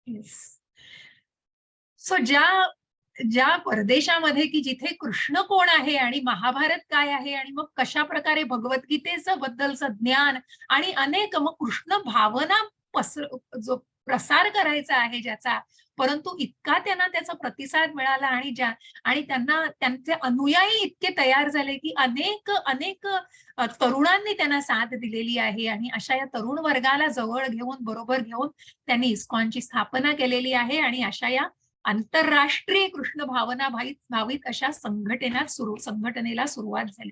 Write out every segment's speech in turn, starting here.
Yes. So ज्या ज्या परदेशामध्ये की जिथे कृष्ण कोण आहे आणि महाभारत काय आहे आणि मग कशा प्रकारे भगवद्गीतेचं बद्दलचं ज्ञान आणि अनेक मग कृष्ण भावना जो प्रसार करायचा आहे ज्याचा, परंतु इतका त्यांना त्याचा प्रतिसाद मिळाला आणि आणि त्यांना त्यांचे अनुयायी इतके तयार झाले की अनेक अनेक तरुणांनी त्यांना साथ दिलेली आहे आणि अशा या तरुण वर्गाला जवळ घेऊन बरोबर घेऊन त्यांनी इस्कॉनची स्थापना केलेली आहे आणि अशा या आंतरराष्ट्रीय कृष्ण भावना भावित अशा संघटनेला सुरुवात झाली.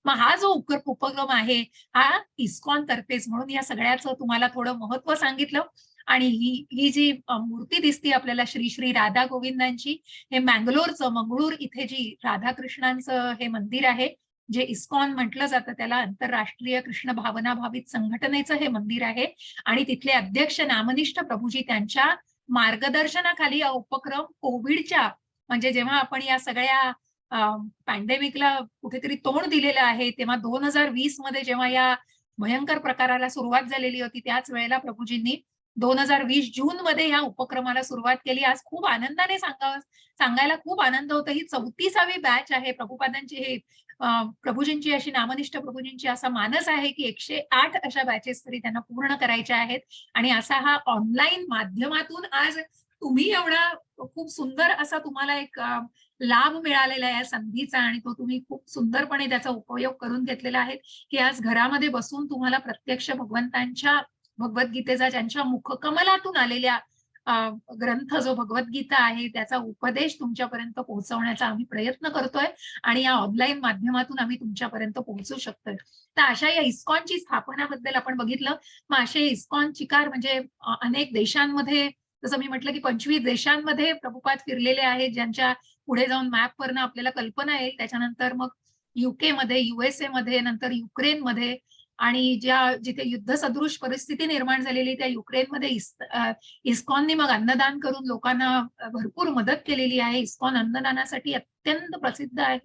मग हा जो उपक्रम आहे हा इस्कॉन तर्फेच, म्हणून या सगळ्याचं तुम्हाला थोडं महत्व सांगितलं. आणि ही जी मूर्ती दिसते आपल्याला श्री श्री राधा गोविंदांची, हे मंगळूर इथे जी राधाकृष्णांचं हे मंदिर आहे, जे इस्कॉन म्हटलं जातं त्याला, आंतरराष्ट्रीय कृष्ण भावना भावित संघटनेचं हे मंदिर आहे. आणि तिथले अध्यक्ष नामनिष्ठ प्रभूजी त्यांच्या मार्गदर्शनाखाली हा उपक्रम कोविडच्या, म्हणजे जेव्हा आपण या सगळ्या पॅन्डेमिकला कुठेतरी तोंड दिलेलं आहे, तेव्हा 2020 मध्ये जेव्हा या भयंकर प्रकाराला सुरुवात झालेली होती, त्याच वेळेला प्रभूजींनी 2020 जून मध्ये या उपक्रमाला सुरुवात केली. आज खूप आनंदाने सांगायला खूप आनंद होतो. ही 34वी बॅच आहे प्रभुपादांची. हे प्रभूजींची अशी नामनिष्ठ प्रभूजींची असा मानस आहे की 108 अशा बॅचेस तरी त्यांना पूर्ण करायच्या आहेत. आणि असा हा ऑनलाईन माध्यमातून आज तुम्ही एवढा खूप सुंदर असा तुम्हाला एक लाभ मिळालेला आहे या संधीचा, आणि तो तुम्ही खूप सुंदरपणे त्याचा उपयोग करून घेतलेला आहे की आज घरामध्ये बसून तुम्हाला प्रत्यक्ष भगवंतांच्या भगवद्गीतेचा, ज्यांच्या मुखकमलातून आलेल्या ग्रंथ जो भगवद्गीता आहे त्याचा उपदेश तुमच्यापर्यंत पोहोचवण्याचा आम्ही प्रयत्न करतोय आणि या ऑनलाईन माध्यमातून आम्ही तुमच्यापर्यंत पोहोचू शकतोय. तर अशा या इस्कॉनची स्थापनाबद्दल आपण बघितलं. मग असे इस्कॉन चिकार म्हणजे अनेक देशांमध्ये, जसं मी म्हटलं की 25 देशांमध्ये प्रभुपाद फिरलेले आहेत, ज्यांच्या पुढे जाऊन मॅपवरनं आपल्याला कल्पना येईल. त्याच्यानंतर मग युके मध्ये, युएसए मध्ये, नंतर युक्रेनमध्ये, आणि जिथे युद्धसदृश परिस्थिती निर्माण झालेली त्या युक्रेनमध्ये इस्कॉनने मग अन्नदान करून लोकांना भरपूर मदत केलेली आहे. इस्कॉन अन्नदानासाठी अत्यंत प्रसिद्ध आहे,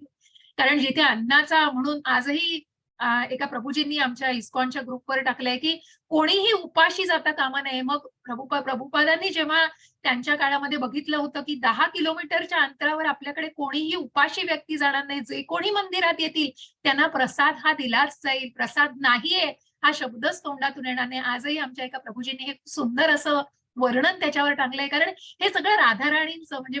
कारण जिथे अन्नाचा म्हणून आजही एका प्रभूजींनी आमच्या इस्कॉनच्या ग्रुपवर टाकलंय की कोणीही उपाशी जाता कामा नये. मग प्रभुपादांनी जेव्हा त्यांच्या काळामध्ये बघितलं होतं की 10 किलोमीटरच्या अंतरावर आपल्याकडे कोणीही उपाशी व्यक्ती जाणार नाही, जे कोणी मंदिरात येतील त्यांना प्रसाद हा दिलाच जाईल, प्रसाद नाहीये हा शब्दच तोंडातून येणार नाही. आजही आमच्या एका प्रभूजींनी हे सुंदर असं वर्णन त्याच्यावर टाकलंय, कारण हे सगळं राधाराणींचं म्हणजे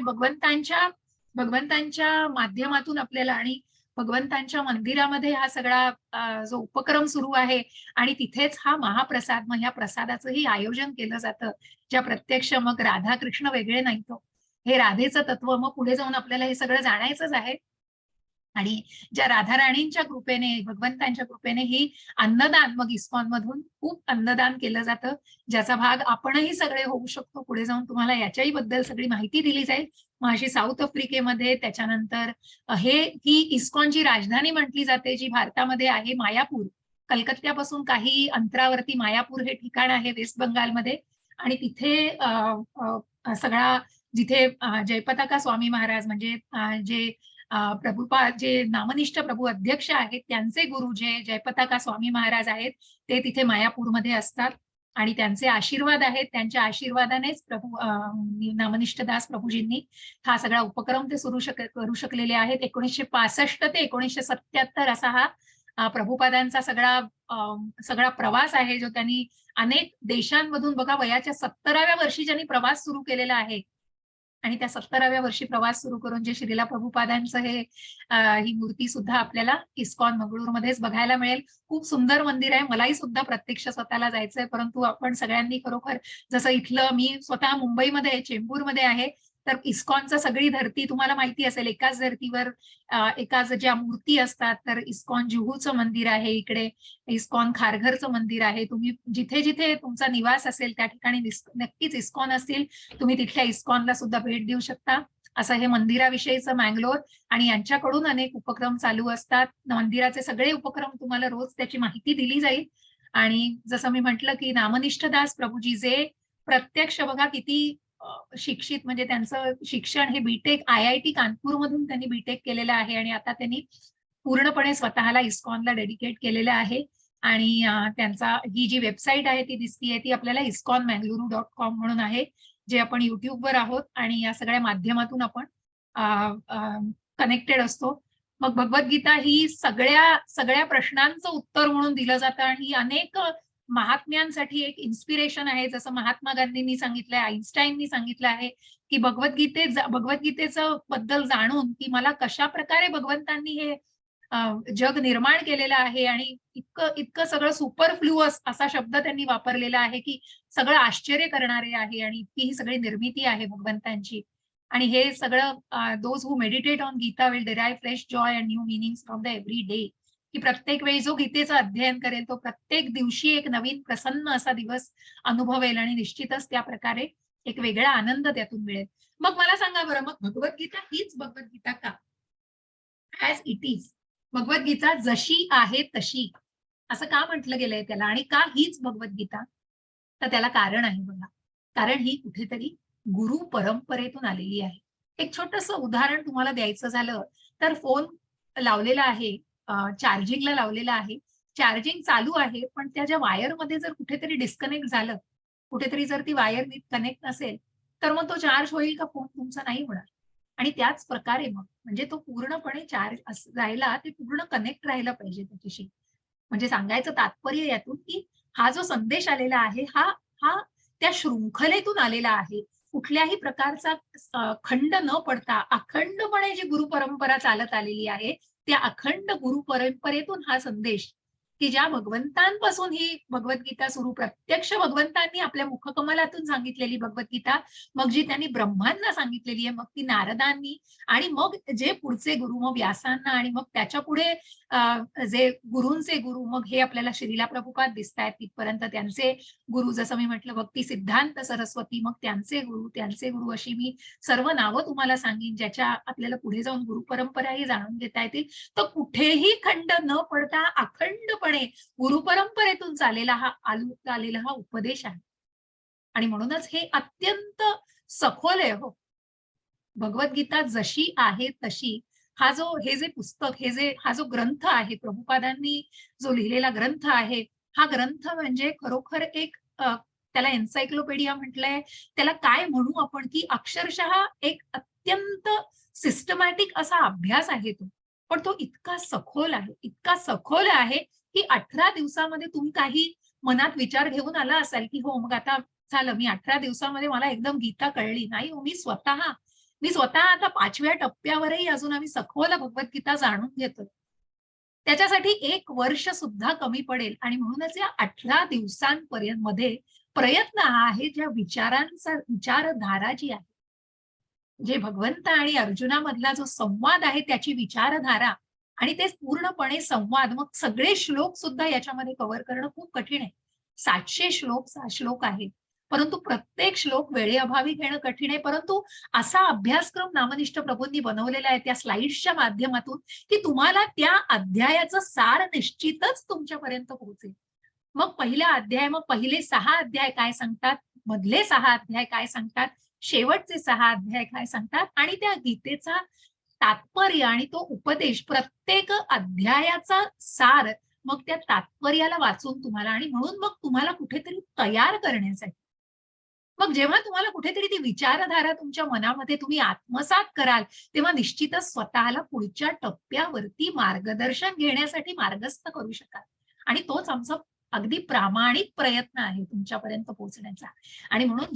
भगवंतांच्या माध्यमातून आपल्याला, आणि भगवंतांच्या मंदिरामध्ये हा सगळा जो उपक्रम सुरू आहे आणि तिथेच हा महाप्रसाद, मग ह्या प्रसादाचंही आयोजन केलं जातं, ज्या प्रत्यक्ष मग राधा कृष्ण वेगळे नाही, तो हे राधेचं तत्व मग पुढे जाऊन आपल्याला हे सगळं जाणायचंच आहे. आणि ज्या राधाराणींच्या कृपेने, भगवंतांच्या कृपेने ही अन्नदान मग इस्कॉन मधून खूप अन्नदान केलं जातं, ज्याचा भाग आपणही सगळे होऊ शकतो. पुढे जाऊन तुम्हाला याच्याही बद्दल सगळी माहिती दिली जाईल. मग अशी साऊथ आफ्रिकेमध्ये, त्याच्यानंतर ही इस्कॉनची राजधानी म्हटली जाते, जी भारतामध्ये आहे मायापूर. कलकत्त्यापासून काही अंतरावरती मायापूर हे ठिकाण आहे वेस्ट बंगालमध्ये. आणि तिथे सगळा जिथे जयपताका स्वामी महाराज म्हणजे जे प्रभुपाद, जे नामनिष्ठ प्रभू अध्यक्ष आहेत, त्यांचे गुरु जे जयपताका स्वामी महाराज आहेत, ते तिथे मायापूरमध्ये असतात आणि त्यांचे आशीर्वाद आहेत. त्यांच्या आशीर्वादानेच नामनिष्ठ दास प्रभूजींनी हा सगळा उपक्रम ते करू शकलेले आहेत. 1965 ते 1977 असा हा प्रभुपादांचा सगळा प्रवास आहे, जो त्यांनी अनेक देशांमधून, बघा वयाच्या 70व्या वर्षी ज्यांनी प्रवास सुरू केलेला आहे आणि त्या 70व्या वर्षी प्रवास सुरू करून जे श्रीला प्रभुपादांचं ही मूर्ती सुद्धा आपल्याला इस्कॉन मंगळूरमध्येच बघायला मिळेल. खूप सुंदर मंदिर आहे. मलाही सुद्धा प्रत्यक्ष स्वतःला जायचंय, परंतु आपण सगळ्यांनी खरोखर, जसं इथलं मी स्वतः मुंबईमध्ये चेंबूरमध्ये आहे, तर इस्कॉनचं सगळी धरती तुम्हाला माहिती असेल, एकाच धर्तीवर एकाच ज्या मूर्ती असतात. तर इस्कॉन जुहूचं मंदिर आहे इकडे, इस्कॉन खारघरचं मंदिर आहे. तुम्ही जिथे जिथे तुमचा निवास असेल त्या ठिकाणी नक्कीच इस्कॉन असतील, तुम्ही तिथल्या इस्कॉनला सुद्धा भेट देऊ शकता. असं हे मंदिराविषयीचं मंगलोर, आणि यांच्याकडून अनेक उपक्रम चालू असतात. मंदिराचे सगळे उपक्रम तुम्हाला रोज त्याची माहिती दिली जाईल. आणि जसं मी म्हटलं की नामनिष्ठ दास प्रभूजी जे प्रत्यक्ष, बघा किती शिक्षित, म्हणजे त्यांचं शिक्षण हे बीटेक IIT कानपूर मधून त्यांनी बीटेक केलेलं आहे आणि आता त्यांनी पूर्णपणे स्वतःला इस्कॉनला डेडिकेट केलेलं आहे. आणि त्यांचा ही जी वेबसाईट आहे ती दिसतीये ती आपल्याला iskonmangaluru.com म्हणून आहे, जे आपण युट्यूबवर आहोत आणि या सगळ्या माध्यमातून आपण कनेक्टेड असतो. मग भगवद्गीता ही सगळ्या प्रश्नांचं उत्तर म्हणून दिलं जातं आणि ही अनेक महात्म्यांसाठी एक इन्स्पिरेशन आहे. जसं महात्मा गांधींनी सांगितलंय, आईन्स्टाईननी सांगितलं आहे, की भगवद्गीतेचं बद्दल जाणून की मला कशा प्रकारे भगवंतांनी हे जग निर्माण केलेलं आहे आणि इतकं सगळं सुपरफ्लुअस असा शब्द त्यांनी वापरलेला आहे, की सगळं आश्चर्य करणारे आहे आणि इतकी ही सगळी निर्मिती आहे भगवंतांची. आणि हे सगळं those who meditate on Gita will derive fresh joy and new meanings from the every day. की प्रत्येक वेळी जो गीतेचं अध्ययन करेल तो प्रत्येक दिवशी एक नवीन प्रसन्न असा दिवस अनुभवेल आणि निश्चितच त्या प्रकारे एक वेगळा आनंद त्यातून मिळेल. मग मला सांगा बरं, मग भगवद्गीता हीच भगवद्गीता का? ऍज इट इज, भगवद्गीता जशी आहे तशी असं का म्हटलं गेलंय त्याला आणि का हीच भगवद्गीता? तर त्याला कारण आहे बघा. कारण ही कुठेतरी गुरु परंपरेतून आलेली आहे. एक छोटंसं उदाहरण तुम्हाला द्यायचं झालं तर फोन लावलेला आहे, चार्जिंगला लावलेला आहे, चार्जिंग चालू आहे, पण त्या ज्या वायरमध्ये जर कुठेतरी डिस्कनेक्ट झालं, कुठेतरी जर ती वायर नीट कनेक्ट नसेल, तर मग तो चार्ज होईल का? फोन तुमचा नाही होणार. आणि त्याच प्रकारे मग म्हणजे तो पूर्णपणे चार्ज राहिला, ते पूर्ण कनेक्ट राहिला पाहिजे त्याच्याशी. म्हणजे सांगायचं तात्पर्य यातून की हा जो संदेश आलेला आहे हा हा त्या शृंखलेतून आलेला आहे. कुठल्याही प्रकारचा खंड न पडता अखंडपणे जी गुरु परंपरा चालत आलेली आहे, त्या अखंड गुरु परंपरेतून हा संदेश, की ज्या भगवंतांपासून ही भगवद्गीता सुरू, प्रत्यक्ष भगवंतांनी आपल्या मुखकमलातून सांगितलेली भगवद्गीता, मग जी त्यांनी ब्रह्मांना सांगितलेली आहे, मग ती नारदांनी, आणि मग जे पुढचे गुरु मग व्यासांना, आणि मग त्याच्या पुढे जे गुरूंचे गुरु मग हे आपल्याला श्रीला प्रभुपाद दिसत आहेत, तिथपर्यंत त्यांचे गुरु जसं मी म्हटलं भक्ती सिद्धांत सरस्वती, मग त्यांचे गुरु अशी मी सर्व नावं तुम्हाला सांगेन, ज्याच्या आपल्याला पुढे जाऊन गुरु परंपराही जाणून घेता येतील. तर कुठेही खंड न पडता अखंडपणे गुरु परंपरेतून चाललेला हा उपदेश आहे. आणि म्हणूनच हे अत्यंत सखोल आहे हो. भगवद्गीता जशी आहे तशी हे जे पुस्तक, हा जो ग्रंथ आहे, प्रभुपादांनी जो लिहिलेला ग्रंथ आहे, हा ग्रंथ म्हणजे खरोखर एक त्याला एन्सायक्लोपीडिया म्हटलंय, त्याला काय म्हणू आपण, की अक्षरशः एक अत्यंत सिस्टमॅटिक असा अभ्यास आहे तो. पण तो इतका सखोल आहे, की 18 दिवसामध्ये तुम्ही काही मनात विचार घेऊन आला असाल, की हो मग आता झालं, मी 18 दिवसामध्ये मला एकदम गीता कळली. नाही हो, मी स्वतः आता 5व्या टप्प्यावरही अजून आम्ही सखोल भगवद्गीता जाणून घेतोय. त्याच्यासाठी 1 वर्ष सुद्धा कमी पडेल आणि म्हणूनच या 18 दिवसांपर्यंत मध्ये प्रयत्न हा आहे, ज्या विचारधारा जी आहे, जे भगवंत आणि अर्जुनामधला जो संवाद आहे त्याची विचारधारा, आणि ते पूर्णपणे संवाद, मग सगळे श्लोक सुद्धा याच्यामध्ये कव्हर करणं खूप कठीण आहे. 700 श्लोक आहेत, परंतु प्रत्येक श्लोक वेळेअभावी घेणं कठीण आहे. परंतु असा अभ्यासक्रम नामनिष्ठ प्रभूंनी बनवलेला आहे त्या स्लाइड्सच्या माध्यमातून, की तुम्हाला त्या अध्यायाचं सार निश्चितच तुमच्यापर्यंत पोहोचेल. मग पहिला अध्याय, मग पहिले 6 अध्याय काय सांगतात, मधले 6 अध्याय काय सांगतात, शेवटचे 6 अध्याय काय सांगतात, आणि त्या गीतेचा तात्पर्य आणि तो उपदेश, प्रत्येक अध्यायाचा सार, मग त्या तात्पर्याला वाचून तुम्हाला, आणि म्हणून मग तुम्हाला कुठेतरी तयार करण्यासाठी, मग जेव्हा तुम्हाला कुठेतरी ती विचारधारा तुमच्या मनामध्ये तुम्ही आत्मसात कराल, तेव्हा निश्चितच स्वतःला पुढच्या टप्प्यावरती मार्गदर्शन घेण्यासाठी मार्गस्थ करू शकाल. आणि तोच आमचा अगदी प्रामाणिक प्रयत्न आहे तुमच्यापर्यंत पोहोचण्याचा. आणि म्हणून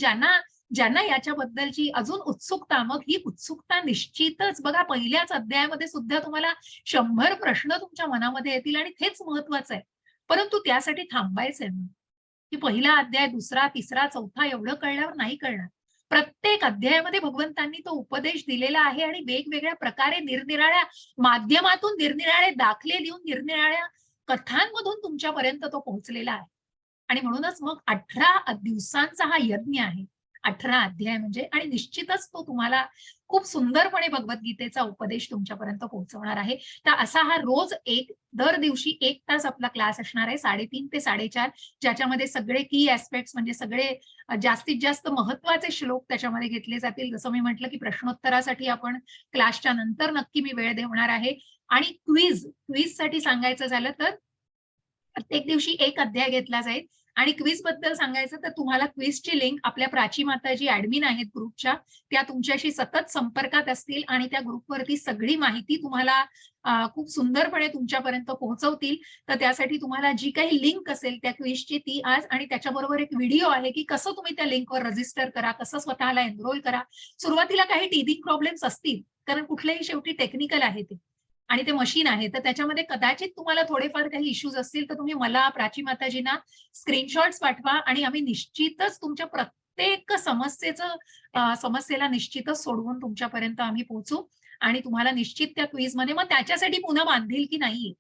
ज्यांना याच्याबद्दलची अजून उत्सुकता, मग ही उत्सुकता निश्चितच बघा, पहिल्याच अध्यायामध्ये सुद्धा तुम्हाला 100 प्रश्न तुमच्या मनामध्ये येतील आणि तेच महत्वाचं आहे. परंतु त्यासाठी थांबायचंय मग, की पहिला अध्याय, दुसरा, तिसरा, चौथा एवढं कळल्यावर नाही कळणार. प्रत्येक अध्यायामध्ये भगवंतांनी तो उपदेश दिलेला आहे आणि वेगवेगळ्या प्रकारे निरनिराळ्या माध्यमातून, निरनिराळे दाखले देऊन, निरनिराळ्या कथांमधून तुमच्यापर्यंत तो पोहोचलेला आहे. आणि म्हणूनच मग 18 दिवसांचा हा यज्ञ आहे, 18 अध्याय म्हणजे, आणि निश्चितच तो तुम्हाला खूप सुंदरपणे भगवद्गीतेचा उपदेश तुमच्यापर्यंत पोहोचवणार आहे. तर असा हा रोज दर दिवशी 1 तास आपला क्लास असणार आहे, 3:30 ते 4:30, ज्याच्यामध्ये सगळे की ऍस्पेक्ट्स, म्हणजे सगळे जास्तीत जास्त महत्वाचे श्लोक त्याच्यामध्ये घेतले जातील. जसं मी म्हटलं, की प्रश्नोत्तरासाठी आपण क्लासच्या नंतर नक्की मी वेळ देणार आहे. आणि क्विजसाठी सांगायचं झालं तर प्रत्येक दिवशी एक अध्याय घेतला जाईल आणि क्विज बद्दल सांगायचं तर तुम्हाला क्विजची लिंक आपल्या प्राची माता जी ऍडमिन आहेत ग्रुपच्या, त्या तुमच्याशी सतत संपर्कात असतील आणि त्या ग्रुपवरती सगळी माहिती तुम्हाला खूप सुंदरपणे तुमच्यापर्यंत पोहोचवतील. तर त्यासाठी तुम्हाला जी काही लिंक असेल त्या क्विजची ती आज, आणि त्याच्याबरोबर एक व्हिडिओ आहे की कसं तुम्ही त्या लिंकवर रजिस्टर करा, कसं स्वतःला एनरोल करा. सुरुवातीला काही टीथिंग प्रॉब्लेम्स असतील, कारण कुठलेही शेवटी टेक्निकल आहे ते आणि ते मशीन आहे, तर त्याच्यामध्ये कदाचित तुम्हाला थोडेफार काही इश्यूज असतील, तर तुम्ही मला, प्राची माताजींना स्क्रीनशॉट्स पाठवा आणि आम्ही निश्चितच तुमच्या प्रत्येक समस्येला निश्चितच सोडवून तुमच्यापर्यंत आम्ही पोहोचू आणि तुम्हाला निश्चित त्या क्विजमध्ये मग त्याच्यासाठी पुन्हा बांधील की नाहीये.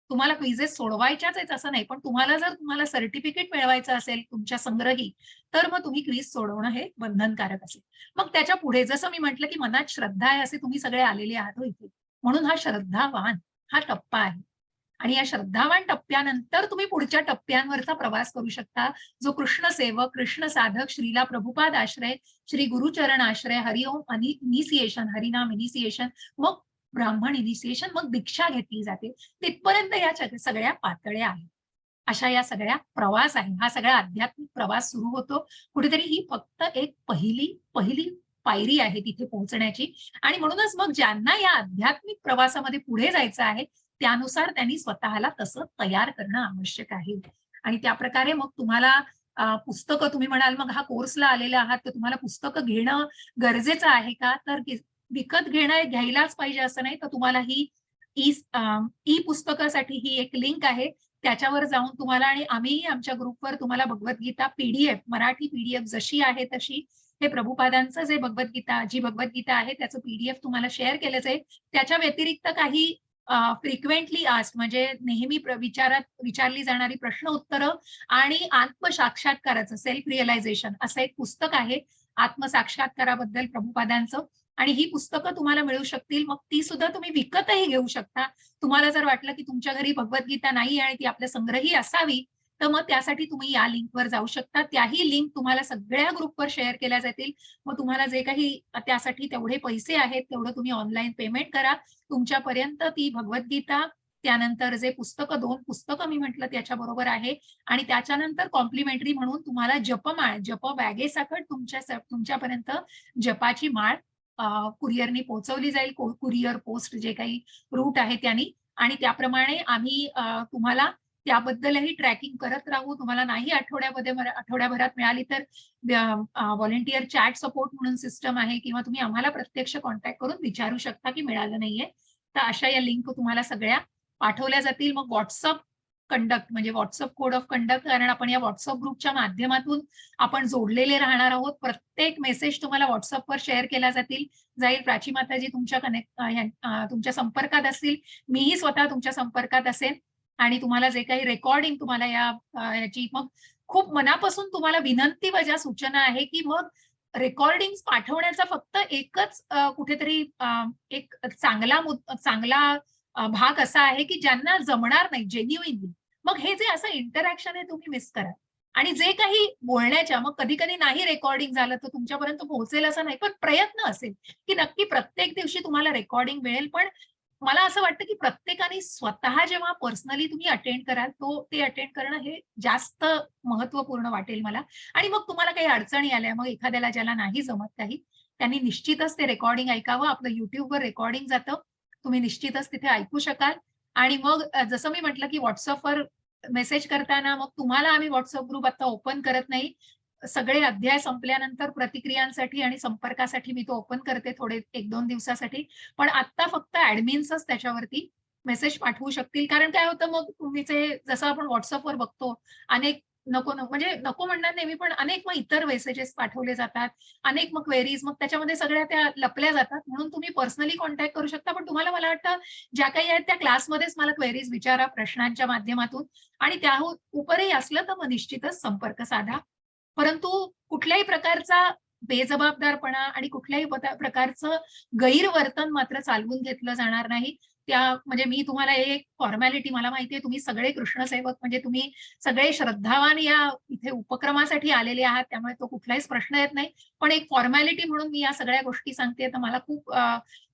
तुम्हाला क्विझेस सोडवायच्याच आहेत असं नाही, पण तुम्हाला सर्टिफिकेट मिळवायचं असेल तुमच्या संग्रही, तर मग तुम्ही क्विज सोडवणं हे बंधनकारक असेल. मग त्याच्या पुढे जसं मी म्हटलं, की मनात श्रद्धा आहे असे तुम्ही सगळे आलेले आहात हो इथे. म्हणून हा श्रद्धावान हा टप्पा आहे. आणि या श्रद्धावान टप्प्यानंतर तुम्ही पुढच्या टप्प्यांवरचा प्रवास करू शकता. जो कृष्ण सेवक, कृष्ण साधक, श्रीला प्रभुपाद आश्रय, श्री गुरुचरण आश्रय, हरिओम इनिशिएशन, हरिनाम इनिशिएशन, मग ब्राह्मण इनिशिएशन, मग दीक्षा घेतली जाते. तिथपर्यंत या सगळ्या पातळ्या आहेत. अशा या सगळ्या प्रवास आहे. हा सगळा आध्यात्मिक प्रवास सुरू होतो. कुठेतरी ही फक्त एक पहिली पहिली पायरी आहे तिथे पोहोचण्याची आणि म्हणूनच मग ज्यांना या आध्यात्मिक प्रवासामध्ये पुढे जायचं आहे, त्यानुसार त्यांनी स्वतःला तसं तयार करणं आवश्यक आहे. आणि त्याप्रकारे मग तुम्हाला पुस्तकं तुम्ही म्हणाल, मग हा कोर्सला आलेला आहात, तर तुम्हाला पुस्तकं घेणं गरजेचं आहे का? तर विकत घ्यायलाच पाहिजे असं नाही, तर तुम्हाला ही ई पुस्तकासाठी ही एक लिंक आहे. त्याच्यावर जाऊन तुम्हाला आणि आम्हीही आमच्या ग्रुपवर तुम्हाला भगवद्गीता पीडीएफ, मराठी पीडीएफ जशी आहे तशी हे प्रभुपादांचं जे भगवद्गीता आहे त्याचं पीडीएफ तुम्हाला शेअर केलं जाईल. त्याच्या व्यतिरिक्त काही फ्रिक्वेंटली आस्क्ड म्हणजे नेहमी विचारली जाणारी प्रश्न उत्तरं आणि आत्मसाक्षात्काराचं सेल्फ रिअलायझेशन असं एक पुस्तक आहे आत्मसाक्षात्काराबद्दल प्रभुपादांचं. आणि ही पुस्तकं तुम्हाला मिळू शकतील. मग ती सुद्धा तुम्ही विकतही घेऊ शकता. तुम्हाला जर वाटलं की तुमच्या घरी भगवद्गीता नाही आणि ती आपल्या संग्रही असावी, तर मग त्यासाठी तुम्ही या लिंकवर जाऊ शकता. त्याही लिंक तुम्हाला सगळ्या ग्रुपवर शेअर केल्या जातील. मग तुम्हाला जे काही त्यासाठी तेवढे पैसे आहेत, तेवढं तुम्ही ऑनलाईन पेमेंट करा. तुमच्यापर्यंत ती भगवद्गीता, त्यानंतर जे पुस्तकं 2 पुस्तकं मी म्हटलं त्याच्याबरोबर आहे आणि त्याच्यानंतर कॉम्प्लिमेंटरी म्हणून तुम्हाला जपमाळ, जप बॅगेसकट तुमच्यापर्यंत जपाची माळ कुरिअरनी पोहोचवली जाईल. कुरिअर, पोस्ट जे काही रूट आहे त्यांनी आणि त्याप्रमाणे आम्ही तुम्हाला त्याबद्दलही ट्रॅकिंग करत राहू. तुम्हाला नाही आठवड्याभरात मिळाली तर व्हॉलंटिअर चॅट सपोर्ट म्हणून सिस्टम आहे किंवा तुम्ही आम्हाला प्रत्यक्ष कॉन्टॅक्ट करून विचारू शकता की मिळालं नाहीये. तर अशा या लिंक तुम्हाला सगळ्या पाठवल्या जातील. मग WhatsApp कंडक्ट म्हणजे WhatsApp कोड ऑफ कंडक्ट, कारण आपण या WhatsApp ग्रुपच्या माध्यमातून आपण जोडलेले राहणार आहोत. प्रत्येक मेसेज तुम्हाला WhatsAppवर शेअर केला जाईल. प्राची माताजी तुमच्या संपर्कात असतील. मीही स्वतः तुमच्या संपर्कात असेन आणि तुम्हाला जे काही रेकॉर्डिंग तुम्हाला याची मग खूप मनापासून तुम्हाला विनंती वजा सूचना आहे, की मग रेकॉर्डिंग्स पाठवण्याचा फक्त एकच कुठेतरी एक चांगला भाग असा आहे, की ज्यांना जमणार नाही जेन्युइनली, मग हे जे असं इंटरॅक्शन आहे तुम्ही मिस करा. आणि जे काही बोलण्याच्या मग कधी-कधी नाही रेकॉर्डिंग झालं तर तुमच्यापर्यंत पोहोचेल असं नाही, पण प्रयत्न असेल, की नक्की प्रत्येक दिवशी तुम्हाला रेकॉर्डिंग मिळेल. पण मला असं वाटतं, की प्रत्येकाने स्वतः जेव्हा पर्सनली तुम्ही अटेंड कराल, ते अटेंड करणं हे जास्त महत्त्वपूर्ण वाटेल मला. आणि मग तुम्हाला काही अडचणी आल्या, मग एखाद्याला ज्याला नाही जमत काही, त्यांनी निश्चितच ते रेकॉर्डिंग ऐकावं. आपलं YouTubeवर रेकॉर्डिंग जातं. तुम्ही निश्चितच तिथे ऐकू शकाल. आणि मग जसं मी म्हटलं, की WhatsAppवर मेसेज करताना मग तुम्हाला आम्ही WhatsApp ग्रुप आता ओपन करत नाही. सगळे अध्याय संपल्यानंतर प्रतिक्रियांसाठी आणि संपर्कासाठी मी तो ओपन करते थोडे 1-2 दिवसासाठी. पण आत्ता फक्त ॲडमिन्सच त्याच्यावरती मेसेज पाठवू शकतील. कारण काय होतं मग तुम्हीचे जसं आपण WhatsAppवर बघतो, अनेक म्हणजे नको म्हणणार नाही मी, पण अनेक मग इतर मेसेजेस पाठवले जातात. अनेक मग क्वेरीज, मग त्याच्यामध्ये सगळ्या त्या लपल्या जातात. म्हणून तुम्ही पर्सनली कॉन्टॅक्ट करू शकता. पण तुम्हाला मला वाटतं ज्या काही आहेत त्या क्लासमध्येच मला क्वेरीज विचारा प्रश्नांच्या माध्यमातून आणि त्याहून उपरही असलं तर मग निश्चितच संपर्क साधा. परंतु कुठल्याही प्रकारचा बेजबाबदारपणा आणि कुठल्याही प्रकारचं गैरवर्तन मात्र चालवून घेतलं जाणार नाही. म्हणजे मी तुम्हाला एक फॉर्मॅलिटी, मला माहिती आहे तुम्ही सगळे कृष्णसेवक म्हणजे तुम्ही सगळे श्रद्धावान या इथे उपक्रमासाठी आलेले आहात, त्यामुळे तो कुठलाहीच प्रश्न येत नाही. पण एक फॉर्मॅलिटी म्हणून मी या सगळ्या गोष्टी सांगते. तर मला खूप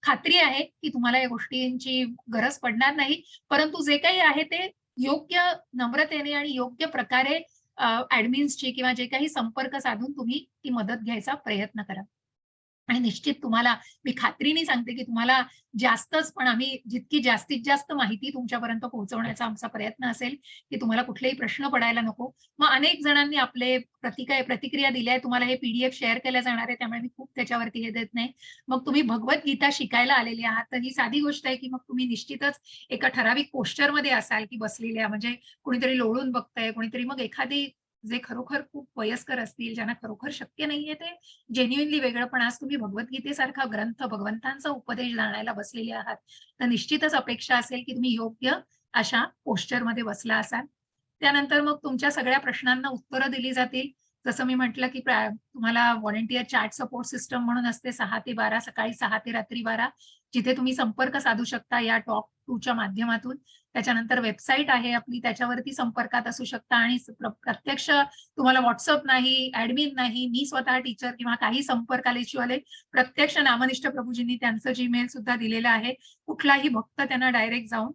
खात्री आहे की तुम्हाला या गोष्टींची गरज पडणार नाही. परंतु जे काही आहे ते योग्य नम्रतेने आणि योग्य प्रकारे ॲडमिन्सची किंवा जे काही संपर्क साधून तुम्ही ती मदत घ्यायचा प्रयत्न करा. आणि निश्चित तुम्हाला मी खात्रीने सांगते, की तुम्हाला जास्तच पण आम्ही जितकी जास्तीत जास्त माहिती तुमच्यापर्यंत पोहोचवण्याचा आमचा प्रयत्न असेल, की तुम्हाला कुठलेही प्रश्न पडायला नको. मग अनेक जणांनी आपले प्रतिक्रिया दिल्या आहे. तुम्हाला हे पी-डी-एफ शेअर केल्या जाणार आहे. त्यामुळे मी खूप त्याच्यावरती हे देत नाही. मग तुम्ही भगवद्गीता शिकायला आलेली आहात, तर ही साधी गोष्ट आहे, की मग तुम्ही निश्चितच एका ठराविक पोश्चरमध्ये असाल, की बसलेल्या म्हणजे कुणीतरी लोळून बघतंय, कुणीतरी मग एखादी जे खरोखर खूप वयस्कर असतील, ज्यांना खरोखर शक्य नाहीये ते जेन्युइनली वेगळं. पण आज तुम्ही भगवद्गीतेसारखा ग्रंथ, भगवंतांचा उपदेश जाणायला बसलेले आहात. तर निश्चितच अपेक्षा असेल, की तुम्ही योग्य अशा पोश्चरमध्ये बसला असाल. त्यानंतर मग तुमच्या सगळ्या प्रश्नांना उत्तरं दिली जातील. जसं मी म्हटलं, की तुम्हाला व्हॉलंटिअर चॅट सपोर्ट सिस्टम म्हणून असते 6 ते 12, सकाळी 6 ते रात्री 12, जिथे तुम्ही संपर्क साधू शकता या टॉक टूच्या माध्यमातून. त्याच्यानंतर वेबसाईट आहे आपली, त्याच्यावरती संपर्कात असू शकता आणि प्रत्यक्ष तुम्हाला WhatsApp नाही, ॲडमिन नाही, मी स्वतः टीचर किंवा काही संपर्क आले प्रत्यक्ष नामनिष्ठ प्रभूजींनी त्यांचं जीमेल सुद्धा दिलेलं आहे. कुठलाही भक्त त्यांना डायरेक्ट जाऊन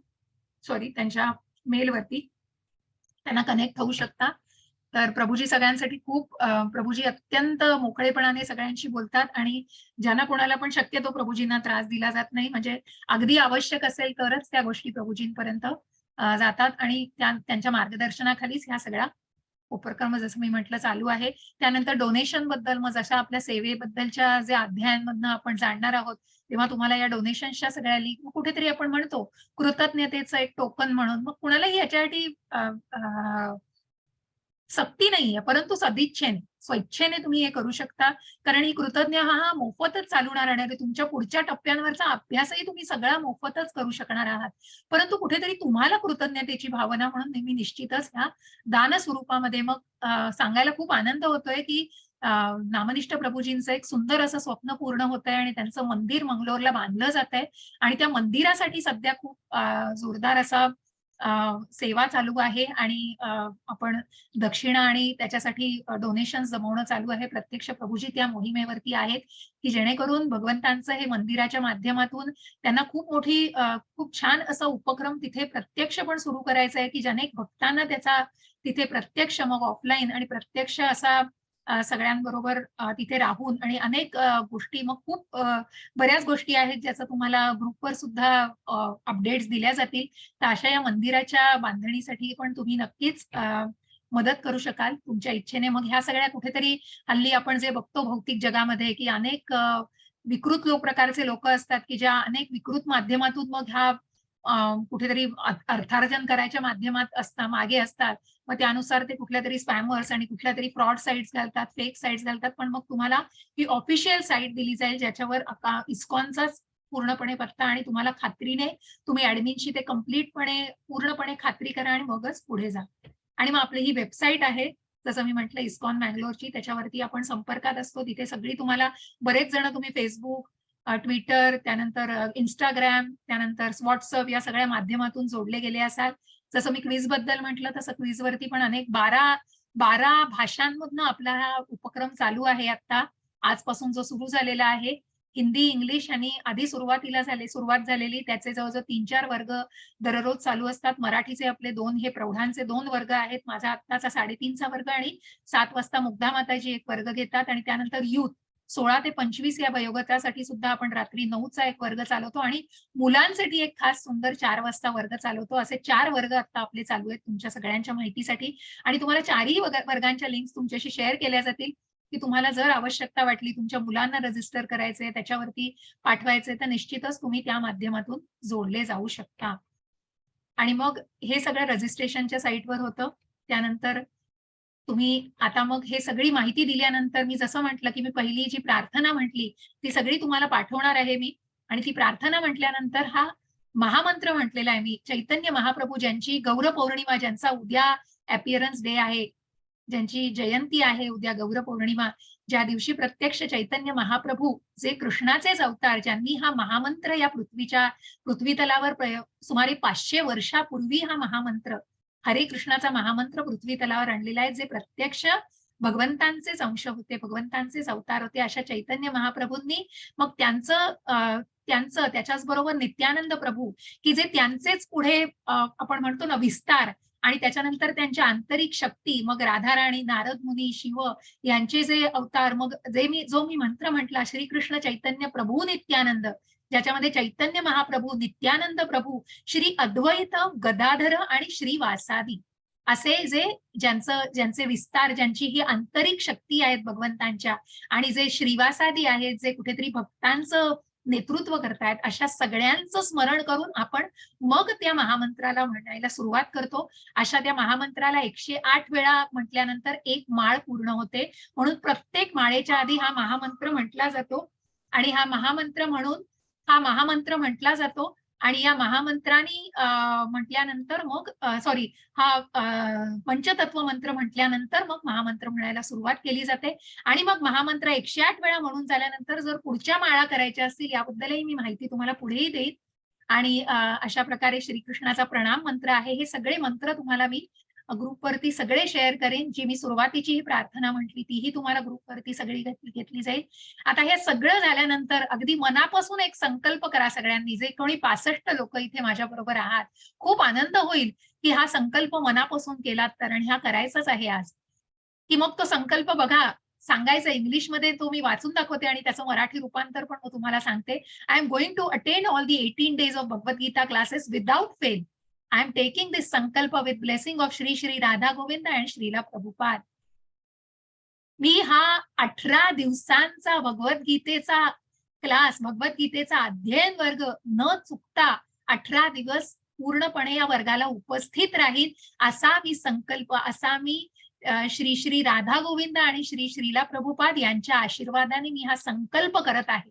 त्यांच्या मेलवरती त्यांना कनेक्ट होऊ शकता. तर प्रभूजी सगळ्यांसाठी खूप प्रभूजी अत्यंत मोकळेपणाने सगळ्यांशी बोलतात आणि ज्यांना कोणाला पण शक्यतो प्रभूजींना त्रास दिला जात नाही. म्हणजे अगदी आवश्यक असेल तरच त्या गोष्टी प्रभूजींपर्यंत जातात आणि त्यांच्या मार्गदर्शनाखालीच ह्या सगळ्या उपक्रम जसं मी म्हटलं चालू आहे. त्यानंतर डोनेशनबद्दल मग जशा आपल्या सेवेबद्दलच्या जे अध्यायांमधनं आपण जाणणार आहोत, तेव्हा तुम्हाला या डोनेशन्सच्या सगळ्या लिंक कुठेतरी आपण म्हणतो कृतज्ञतेचं एक टोकन म्हणून मग कुणालाही याच्यासाठी सक्ती नाहीये, परंतु सदिच्छेने, स्वेच्छेने तुम्ही हे करू शकता. कारण ही कृतज्ञ हा मोफतच चालू राहणार आहे. तुमच्या पुढच्या टप्प्यांवरचा अभ्यासही तुम्ही सगळा मोफतच करू शकणार आहात. परंतु कुठेतरी तुम्हाला कृतज्ञतेची भावना म्हणून नेहमी निश्चितच ह्या दान स्वरूपामध्ये मग सांगायला खूप आनंद होतोय, की नामनिष्ठ प्रभूजींचं एक सुंदर असं स्वप्न पूर्ण होतंय आणि त्यांचं मंदिर मंगलोरला बांधलं जातंय आणि त्या मंदिरासाठी सध्या खूप जोरदार असा सेवा चालू आहे आणि आपण दक्षिणा आणि त्याच्यासाठी डोनेशन्स जमवणं चालू आहे. प्रत्यक्ष प्रभूजी त्या मोहिमेवरती आहेत, की जेणेकरून भगवंतांचं हे मंदिराच्या माध्यमातून त्यांना खूप छान असा उपक्रम तिथे प्रत्यक्ष पण सुरू करायचा आहे, की ज्याने भक्तांना त्याचा तिथे प्रत्यक्ष मग ऑफलाईन आणि प्रत्यक्ष असा सगळ्यांबरोबर तिथे राहून आणि अनेक गोष्टी मग खूप बऱ्याच गोष्टी आहेत ज्याचा तुम्हाला ग्रुपवर सुद्धा अपडेट्स दिल्या जातील. तर अशा या मंदिराच्या बांधणीसाठी पण तुम्ही नक्कीच मदत करू शकाल तुमच्या इच्छेने. मग ह्या सगळ्या कुठेतरी हल्ली आपण जे बघतो भौतिक जगामध्ये, की अनेक विकृत प्रकारचे लोकं असतात, की ज्या अनेक विकृत माध्यमातून मग ह्या कुठेतरी अर्थार्जन करायच्या माध्यमात मागे असतात. मग त्यानुसार ते कुठल्यातरी स्पॅमर्स आणि कुठल्यातरी फ्रॉड साइट्स घालतात, फेक साइट्स घालतात. पण मग तुम्हाला ही ऑफिशियल साइट दिली जाईल, ज्याच्यावर इस्कॉनचाच पूर्णपणे पत्ता आणि तुम्हाला खात्रीने तुम्ही ॲडमिनशी ते पूर्णपणे खात्री करा आणि मगच पुढे जा. आणि मग आपली ही वेबसाईट आहे, जसं मी म्हटलं इस्कॉन बंगलोरची, त्याच्यावरती आपण संपर्कात असतो. तिथे सगळी तुम्हाला बरेच जण तुम्ही Facebook, Twitter, त्यानंतर Instagram, त्यानंतर WhatsApp या सगळ्या माध्यमातून जोडले गेले असाल. जसं मी क्विझबद्दल म्हटलं, तसं क्विझवरती पण अनेक 12 भाषांमधनं आपला हा उपक्रम चालू आहे आता. आजपासून जो सुरू झालेला आहे. हिंदी, इंग्लिश आणि आधी सुरुवात झालेली त्याचे जवळ-जवळ 3-4 वर्ग दररोज चालू असतात. मराठीचे आपले 2 हे प्रौढांचे 2 वर्ग आहेत. माझा आत्ताचा 3:30चा वर्ग आणि 7 वाजता मुग्धामाताजी एक वर्ग घेतात आणि त्यानंतर युथ 16 ते 25 या वयोगटासाठी सुद्धा आपण रात्री 9चा एक वर्ग चालवतो आणि मुलांसाठी एक खास सुंदर 4 वाजता वर्ग चालवतो. असे 4 वर्ग आता आपले चालू आहेत तुमच्या सगळ्यांच्या माहितीसाठी आणि तुम्हाला 4ही वर्गांच्या लिंक्स तुमच्याशी शेअर केल्या जातील, की तुम्हाला जर आवश्यकता वाटली तुमच्या मुलांना रजिस्टर करायचंय, त्याच्यावरती पाठवायचंय, तर निश्चितच तुम्ही त्या माध्यमातून जोडले जाऊ शकता. आणि मग हे सगळं रजिस्ट्रेशनच्या साइटवर होतं. त्यानंतर आता मग हे सगळी माहिती दिल्यानंतर मी जसं म्हटलं, की मी पहिली जी प्रार्थना म्हटली, ती सगळी तुम्हाला पाठवणार आहे मी आणि ती प्रार्थना म्हटल्यानंतर हा महामंत्र म्हटलेला आहे मी. चैतन्य महाप्रभू ज्यांची गौर पौर्णिमा, ज्यांचा उद्या अपीअरन्स डे आहे, ज्यांची जयंती आहे उद्या गौर पौर्णिमा, ज्या दिवशी प्रत्यक्ष चैतन्य महाप्रभू जे कृष्णाचेच अवतार, ज्यांनी हा महामंत्र या पृथ्वी तलावर सुमारे 500 वर्षापूर्वी हा महामंत्र हरे कृष्णाचा महामंत्र पृथ्वी तलावर आणलेला आहे, जे प्रत्यक्ष भगवंतांचेच अंश होते, भगवंतांचेच अवतार होते. अशा चैतन्य महाप्रभूंनी मग त्यांचं, त्याच्याच बरोबर नित्यानंद प्रभू, की जे त्यांचेच पुढे आपण म्हणतो ना विस्तार, आणि त्याच्यानंतर त्यांच्या आंतरिक शक्ती, मग राधाराणी, नारद मुनी, शिव यांचे जे अवतार, मग जो मी मंत्र म्हटला, श्रीकृष्ण चैतन्य प्रभू नित्यानंद, ज्याच्यामध्ये चैतन्य महाप्रभू, नित्यानंद प्रभू, श्री अद्वैत गदाधर आणि श्री वासादी, असे ज्यांचे विस्तार, ज्यांची ही आंतरिक शक्ती आहेत भगवंतांच्या, आणि जे श्रीवासादी आहेत, जे कुठेतरी भक्तांचं नेतृत्व करतायत, अशा सगळ्यांचं स्मरण करून आपण मग त्या महामंत्राला म्हणायला सुरुवात करतो. अशा त्या महामंत्राला 108 वेळा म्हटल्यानंतर एक माळ पूर्ण होते. म्हणून प्रत्येक माळेच्या आधी हा महामंत्र म्हटला जातो, आणि हा महामंत्र म्हटला जातो. आणि या महामंत्राने म्हटल्यानंतर मग हा पंचतत्व मंत्र म्हटल्यानंतर मग महामंत्र म्हणायला सुरुवात केली जाते. आणि मग महामंत्र 108 वेळा म्हणून झाल्यानंतर जर पुढच्या माळा करायच्या असतील, याबद्दलही मी माहिती तुम्हाला पुढेही देईन. आणि अशा प्रकारे श्रीकृष्णाचा प्रणाम मंत्र आहे. हे सगळे मंत्र तुम्हाला मी ग्रुपवरती सगळे शेअर करेन. जी मी सुरुवातीची ही प्रार्थना म्हटली तीही तुम्हाला ग्रुपवरती सगळी घेतली जाईल. आता हे सगळं झाल्यानंतर अगदी मनापासून एक संकल्प करा सगळ्यांनी, जे कोणी 65 लोक इथे माझ्या बरोबर आहात. खूप आनंद होईल की हा संकल्प मनापासून केलात तर, आणि हा करायचाच आहे आज. की मग तो संकल्प बघा सांगायचा इंग्लिशमध्ये, तो मी वाचून दाखवते आणि त्याचं मराठी रूपांतर पण तुम्हाला सांगते. I am going to attend all the 18 days of Bhagavad Gita classes without fail. I am taking this sankalpa with blessing of Shri Shri Radha Govinda and Srila Prabhupada. मी हा 18 दिवसांचा भगवद्गीतेचा क्लास, भगवद्गीतेचा अध्ययन वर्ग न चुकता 18 दिवस पूर्णपणे या वर्गाला उपस्थित राहील, असा मी संकल्प, असा मी श्री श्री राधा गोविंद आणि श्री श्रीला प्रभुपाद यांच्या आशीर्वादाने मी हा संकल्प करत आहे.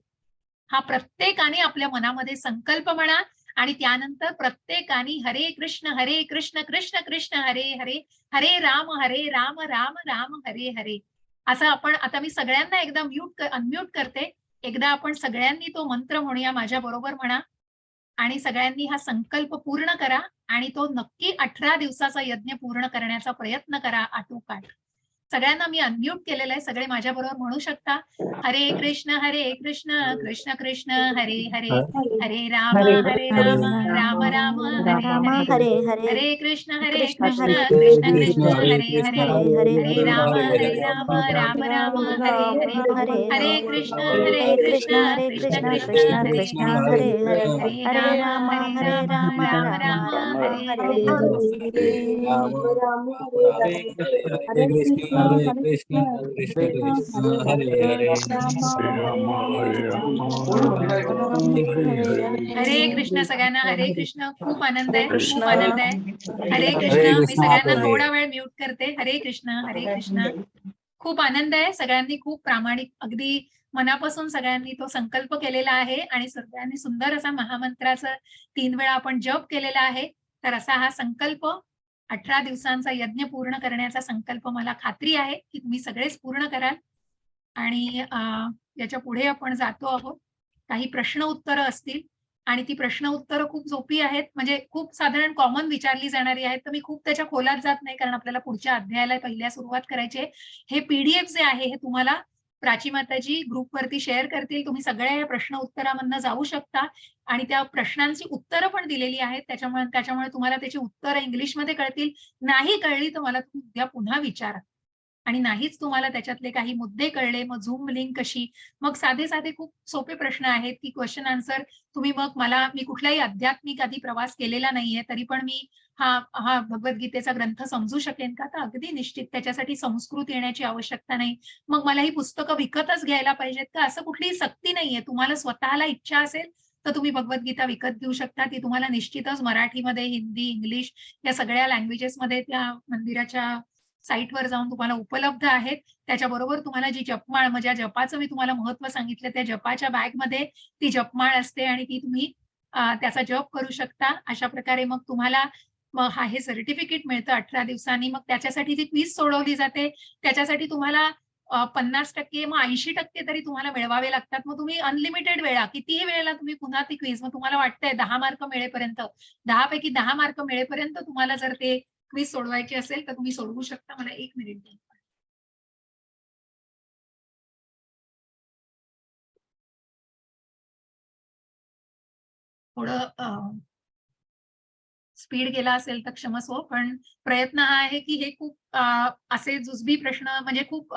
हा प्रत्येकाने आपल्या मनामध्ये संकल्प म्हणा, आणि त्यानंतर प्रत्येकाने हरे कृष्ण कृष्ण कृष्ण हरे हरे, हरे राम राम राम हरे हरे, असं आपण, आता मी सगळ्यांना एकदा अनम्यूट करते. एकदा आपण सगळ्यांनी तो मंत्र म्हणूया, माझ्या बरोबर म्हणा, आणि सगळ्यांनी हा संकल्प पूर्ण करा, आणि तो नक्की 18 दिवसाचा यज्ञ पूर्ण करण्याचा प्रयत्न करा आटोकाट. सगळ्यांना मी अनम्यूट केलेलं आहे, सगळे माझ्या बरोबर म्हणू शकता. हरे कृष्ण कृष्ण कृष्ण हरे हरे, हरे राम राम राम हरे हरे, हरे कृष्ण कृष्ण कृष्ण हरे हरे, हरे राम राम राम हरे हरे, हरे कृष्ण कृष्ण कृष्ण कृष्ण हरे हरे, हरे राम राम राम हरे हरे. हरे कृष्ण कृष्ण कृष्ण हरे हरे, हरे कृष्ण सगळ्यांना, हरे कृष्ण. खूप आनंद आहे, खूप आनंद आहे. हरे हरे कृष्ण. मी कृष्ण सगळ्यांना महाप्रभू. थोडा वेळ म्यूट करते. हरे कृष्ण. खूप आनंद आहे. सगळ्यांनी खूप प्रामाणिक, अगदी मनापासून सगळ्यांनी तो संकल्प केलेला आहे, आणि सगळ्यांनी सुंदर असा महामंत्राचा 3 वेळा आपण जप केलेला आहे. तर असा हा संकल्प, 18 दिवसांचा यज्ञ पूर्ण करण्याचा संकल्प, मला खात्री आहे की तुम्ही सगळेच पूर्ण कराल. आणि याच्या पुढे आपण जातो आहोत. काही प्रश्न उत्तरं असतील, आणि ती प्रश्न उत्तरं खूप सोपी आहेत, म्हणजे खूप साधारण कॉमन विचारली जाणारी आहेत. तर मी खूप त्याच्या खोलात जात नाही, कारण आपल्याला पुढच्या अध्यायाला पहिल्या सुरुवात करायची आहे. हे PDF जे आहे हे तुम्हाला प्राची माताजी ग्रुपवरती शेअर करतील. तुम्ही सगळ्या या प्रश्न उत्तरामधनं जाऊ शकता, आणि त्या प्रश्नांची उत्तरं पण दिलेली आहेत. त्याच्यामुळे तुम्हाला त्याची उत्तरं इंग्लिशमध्ये कळतील. नाही कळली तर मला तुम्ही उद्या पुन्हा विचारा, आणि नाहीच तुम्हाला त्याच्यातले काही मुद्दे कळले, मग झूम लिंक कशी, मग साधे साधे खूप सोपे प्रश्न आहेत की क्वेश्चन आन्सर तुम्ही मग मी कुठलाही आध्यात्मिक आधी प्रवास केलेला नाहीये, तरी पण मी हा भगवद्गीतेचा ग्रंथ समजू शकेन का? तर अगदी निश्चित त्याच्यासाठी संस्कृत येण्याची आवश्यकता नाही. मग मला ही पुस्तकं विकतच घ्यायला पाहिजेत का? असं कुठलीही सक्ती नाहीये. तुम्हाला स्वतःला इच्छा असेल तर तुम्ही भगवद्गीता विकत घेऊ शकता. ती तुम्हाला निश्चितच मराठीमध्ये, हिंदी, इंग्लिश या सगळ्या लँग्वेजेसमध्ये त्या मंदिराच्या साईटवर जाऊन तुम्हाला उपलब्ध आहेत. त्याच्याबरोबर तुम्हाला जी जपमाळ, म्हणजे जपाचं मी तुम्हाला महत्व सांगितलं, त्या जपाच्या बॅगमध्ये ती जपमाळ असते, आणि ती तुम्ही त्याचा जप करू शकता. अशा प्रकारे मग तुम्हाला हे सर्टिफिकेट मिळतं 18 दिवसांनी. मग त्याच्यासाठी जी क्विज सोडवली जाते, त्याच्यासाठी तुम्हाला 50% मग 80% तरी तुम्हाला मिळवावे लागतात. मग तुम्ही अनलिमिटेड वेळा, कितीही वेळेला तुम्ही पुन्हा ती क्विज, मग तुम्हाला वाटतंय 10 मार्क मिळेपर्यंत, 10 पैकी 10 मार्क मिळेपर्यंत तुम्हाला जर ते क्विज सोडवायची असेल तर तुम्ही सोडवू शकता. मला 1 मिनिट द्या. थोडं स्पीड गेला असेल तर क्षमस्व, पण प्रयत्न हा आहे की हे खूप असे जुजबी प्रश्न म्हणजे खूप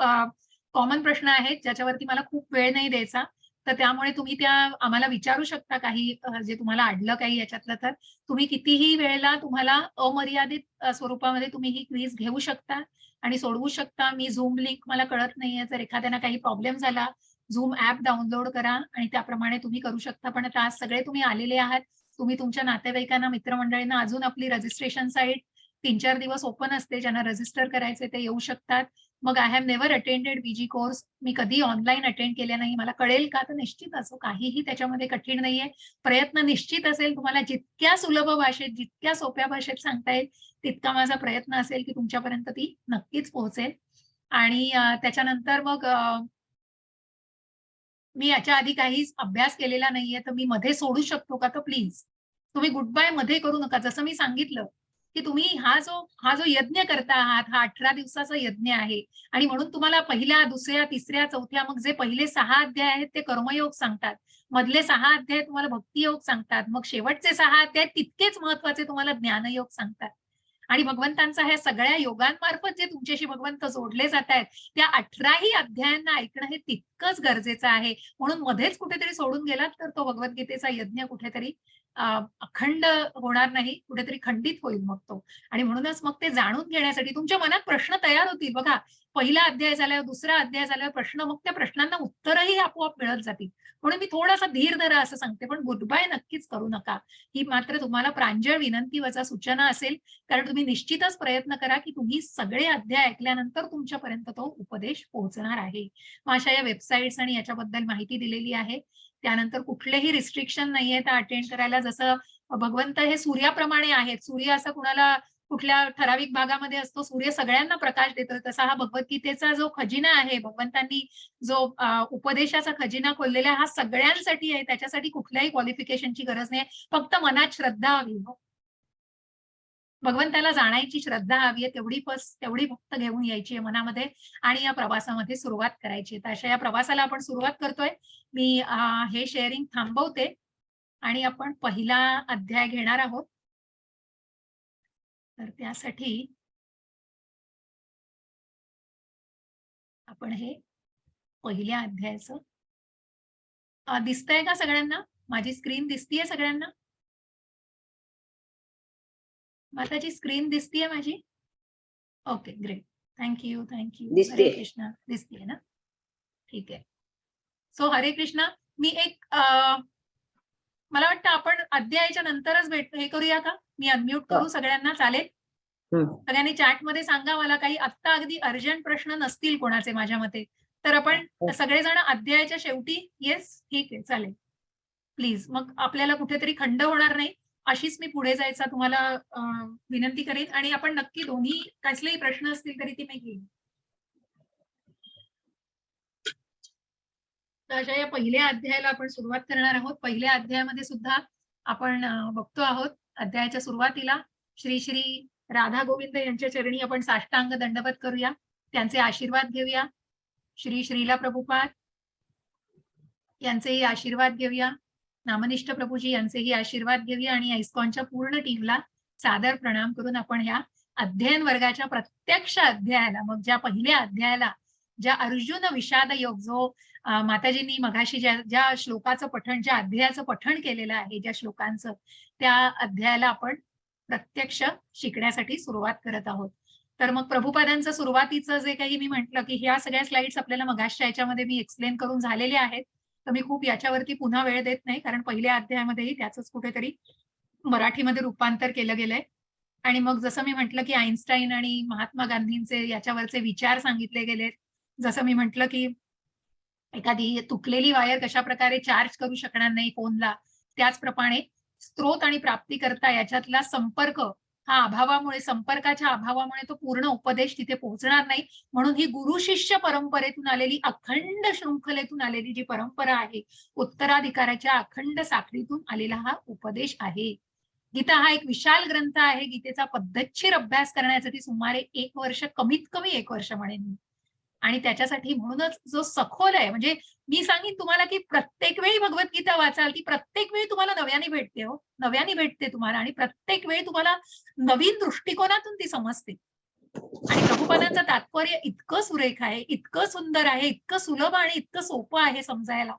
कॉमन प्रश्न आहेत ज्याच्यावरती मला खूप वेळ नाही द्यायचा. तर त्यामुळे तुम्ही त्या आम्हाला विचारू शकता काही जे तुम्हाला अडलं काही याच्यातलं तर. तुम्ही कितीही वेळेला तुम्हाला अमर्यादित स्वरूपामध्ये तुम्ही ही क्विज घेऊ शकता आणि सोडवू शकता. मी Zoom लिंक मला कळत नाहीये. जर एखाद्याला काही प्रॉब्लेम झाला, Zoom ॲप डाउनलोड करा आणि त्याप्रमाणे तुम्ही करू शकता. पण आता आज सगळे तुम्ही आलेले आहात. तुम्ही तुमच्या नातेवाईकांना, मित्रमंडळींना अजून आपली रजिस्ट्रेशन साईट 3-4 दिवस ओपन असते. ज्यांना रजिस्टर करायचे ते येऊ शकतात. मग I have never attended BG course. मी कधी ऑनलाईन अटेंड केले नाही. मला कळेल का? तर निश्चित असो काहीही त्याच्यामध्ये कठीण नाहीये. प्रयत्न निश्चित असेल तुम्हाला जितक्या सुलभ भाषेत, जितक्या सोप्या भाषेत सांगता येईल, तितका माझा प्रयत्न असेल की तुमच्यापर्यंत ती नक्कीच पोहोचेल. आणि त्याच्यानंतर मग मी याच्या आधी काहीच अभ्यास केलेला नाहीये, तर मी मध्ये सोडू शकतो का? तर प्लीज तुम्ही गुड बाय मध्ये करू नका. जसं मी सांगितलं, की तुम्ही हा जो यज्ञ करता आहात, हा 18 दिवसाचा यज्ञ आहे आणि म्हणून तुम्हाला पहिल्या, दुसऱ्या, तिसऱ्या, चौथ्या मग जे पहिले 6 अध्याय आहेत ते कर्मयोग सांगतात. मधले 6 अध्याय तुम्हाला भक्तियोग सांगतात. मग शेवटचे 6 अध्याय तितकेच महत्त्वाचे तुम्हाला ज्ञानयोग सांगतात. आणि भगवंतांचा ह्या सगळ्या योगांमार्फत जे तुमच्याशी भगवंत जोडले जातायत, त्या 18ही अध्यायांना ऐकणं हे तितकंच गरजेचं आहे. म्हणून मध्येच कुठेतरी सोडून गेलात तर तो भगवद्गीतेचा यज्ञ कुठेतरी अखंड होणार नाही, कुठेतरी खंडित होईल मग तो. आणि म्हणूनच मग ते जाणून घेण्यासाठी तुमच्या मनात प्रश्न तयार होतील बघा. पहिला अध्याय झाल्यावर, दुसरा अध्याय झाल्यावर प्रश्न, मग त्या प्रश्नांना उत्तरही आपोआप मिळत जातील. म्हणून मी थोडासा धीर धरा असं सांगते, पण गुड बाय नक्कीच करू नका. ही मात्र तुम्हाला प्रांजळ विनंती वजा सूचना असेल. कारण तुम्ही निश्चितच प्रयत्न करा की तुम्ही सगळे अध्याय ऐकल्यानंतर तुमच्यापर्यंत तो उपदेश पोहोचणार आहे. मग अशा या वेबसाईट्स आणि याच्याबद्दल माहिती दिलेली आहे. त्यानंतर कुठलेही रिस्ट्रिक्शन नाहीये त्या अटेंड करायला. जसं भगवंत हे सूर्याप्रमाणे आहेत. सूर्य असा कुणाला कुठल्या ठराविक भागामध्ये असतो, सूर्य सगळ्यांना प्रकाश देतो. तसा हा भगवद्गीतेचा जो खजिना आहे, भगवंतांनी जो उपदेशाचा खजिना खोललेला आहे, हा सगळ्यांसाठी आहे. त्याच्यासाठी कुठल्याही क्वालिफिकेशनची गरज नाही. फक्त मनात श्रद्धा हवी. भगवंताला जाणायची श्रद्धा हवी आहे, तेवढी फक्त घेऊन यायची आहे मनामध्ये आणि या प्रवासामध्ये सुरुवात करायची आहे. तर अशा या प्रवासाला आपण सुरुवात करतोय. मी हे शेअरिंग थांबवते आणि आपण पहिला अध्याय घेणार आहोत. तर त्यासाठी आपण हे पहिल्या अध्यायाचं दिसतंय का सगळ्यांना? माझी स्क्रीन दिसतीये सगळ्यांना? माताजी स्क्रीन दिसतीये माझी? Okay, great. Thank you, thank you. हरे दिसते. कृष्णा. दिसतीये ना? ठीक आहे. सो हरे कृष्णा. मी एक मला वाटतं आपण अध्यायाच्या नंतरच हे करूया का? मी अनम्यूट करू सगळ्यांना, चालेल? सगळ्यांनी चॅटमध्ये सांगा मला काही आत्ता अगदी अर्जंट प्रश्न नसतील कोणाचे माझ्या मते. तर आपण सगळेजण अध्यायाच्या शेवटी येस, ठीक आहे, चालेल. प्लीज. मग आपल्याला कुठेतरी खंड होणार नाही. अशीच मी पुढे जायचा तुम्हाला विनंती करेन आणि आपण नक्की दोन्ही कसलेही प्रश्न असतील तरी ती मी घेईन. तर अशा या पहिल्या अध्यायाला आपण सुरुवात करणार आहोत. पहिल्या अध्यायामध्ये सुद्धा आपण बघतो आहोत अध्यायाच्या सुरुवातीला श्री श्री राधा गोविंद यांच्या चरणी आपण साष्टांग दंडवत करूया, त्यांचे आशीर्वाद घेऊया. श्री श्रीला प्रभुपाद यांचेही आशीर्वाद घेऊया. नामनिष्ठ प्रभूजी यांचेही आशीर्वाद घेऊया आणि इस्कॉनच्या पूर्ण टीमला सादर प्रणाम करून आपण ह्या अध्ययन वर्गाच्या प्रत्यक्ष अध्यायाला, मग ज्या पहिल्या अध्यायाला, ज्या अर्जुन विषाद योग जो माताजींनी मगाशी ज्या श्लोकाचं पठण, ज्या अध्यायाचं पठण केलेलं आहे, ज्या श्लोकांचं, त्या अध्यायाला आपण प्रत्यक्ष शिकण्यासाठी सुरुवात करत आहोत. तर मग प्रभुपादांचं सुरुवातीचं जे काही मी म्हटलं की ह्या सगळ्या स्लाइड्स आपल्याला मगाशच्या याच्यामध्ये मी एक्सप्लेन करून झालेले आहेत. तर मी खूप याच्यावरती पुन्हा वेळ देत नाही, कारण पहिल्या अध्यायामध्येही त्याचंच कुठेतरी मराठीमध्ये रूपांतर केलं गेलंय. आणि मग जसं मी म्हटलं की आईन्स्टाईन आणि महात्मा गांधींचे याच्यावरचे विचार सांगितले गेलेत. जसं मी म्हटलं की एखादी तुटलेली वायर कशा प्रकारे चार्ज करू शकणार नाही फोनला, त्याचप्रमाणे स्त्रोत आणि प्राप्तिकर्ता याच्यातला संपर्क हा अभावामुळे, संपर्काच्या अभावामुळे तो पूर्ण उपदेश तिथे पोहोचणार नाही. म्हणून ही गुरु शिष्य परंपरेतून आलेली, अखंड शृंखलेतून आलेली जी परंपरा आहे, उत्तराधिकाराच्या अखंड साखळीतून आलेला हा उपदेश आहे. गीता हा एक विशाल ग्रंथ आहे. गीतेचा पद्धतशीर अभ्यास करण्यासाठी सुमारे 1 वर्ष, कमीत कमी 1 वर्ष म्हणेन मी, आणि त्याच्यासाठी म्हणूनच जो सखोल आहे, म्हणजे मी सांगेन तुम्हाला की प्रत्येक वेळी भगवद्गीता वाचाल, ती प्रत्येक वेळी तुम्हाला नव्याने भेटते हो. नव्याने भेटते तुम्हाला आणि प्रत्येक वेळी तुम्हाला नवीन दृष्टिकोनातून ती समजते. आणि प्रभुपादांचं तात्पर्य इतकं सुरेख आहे, इतकं सुंदर आहे, इतकं सुलभ आणि इतकं सोपं आहे समजायला,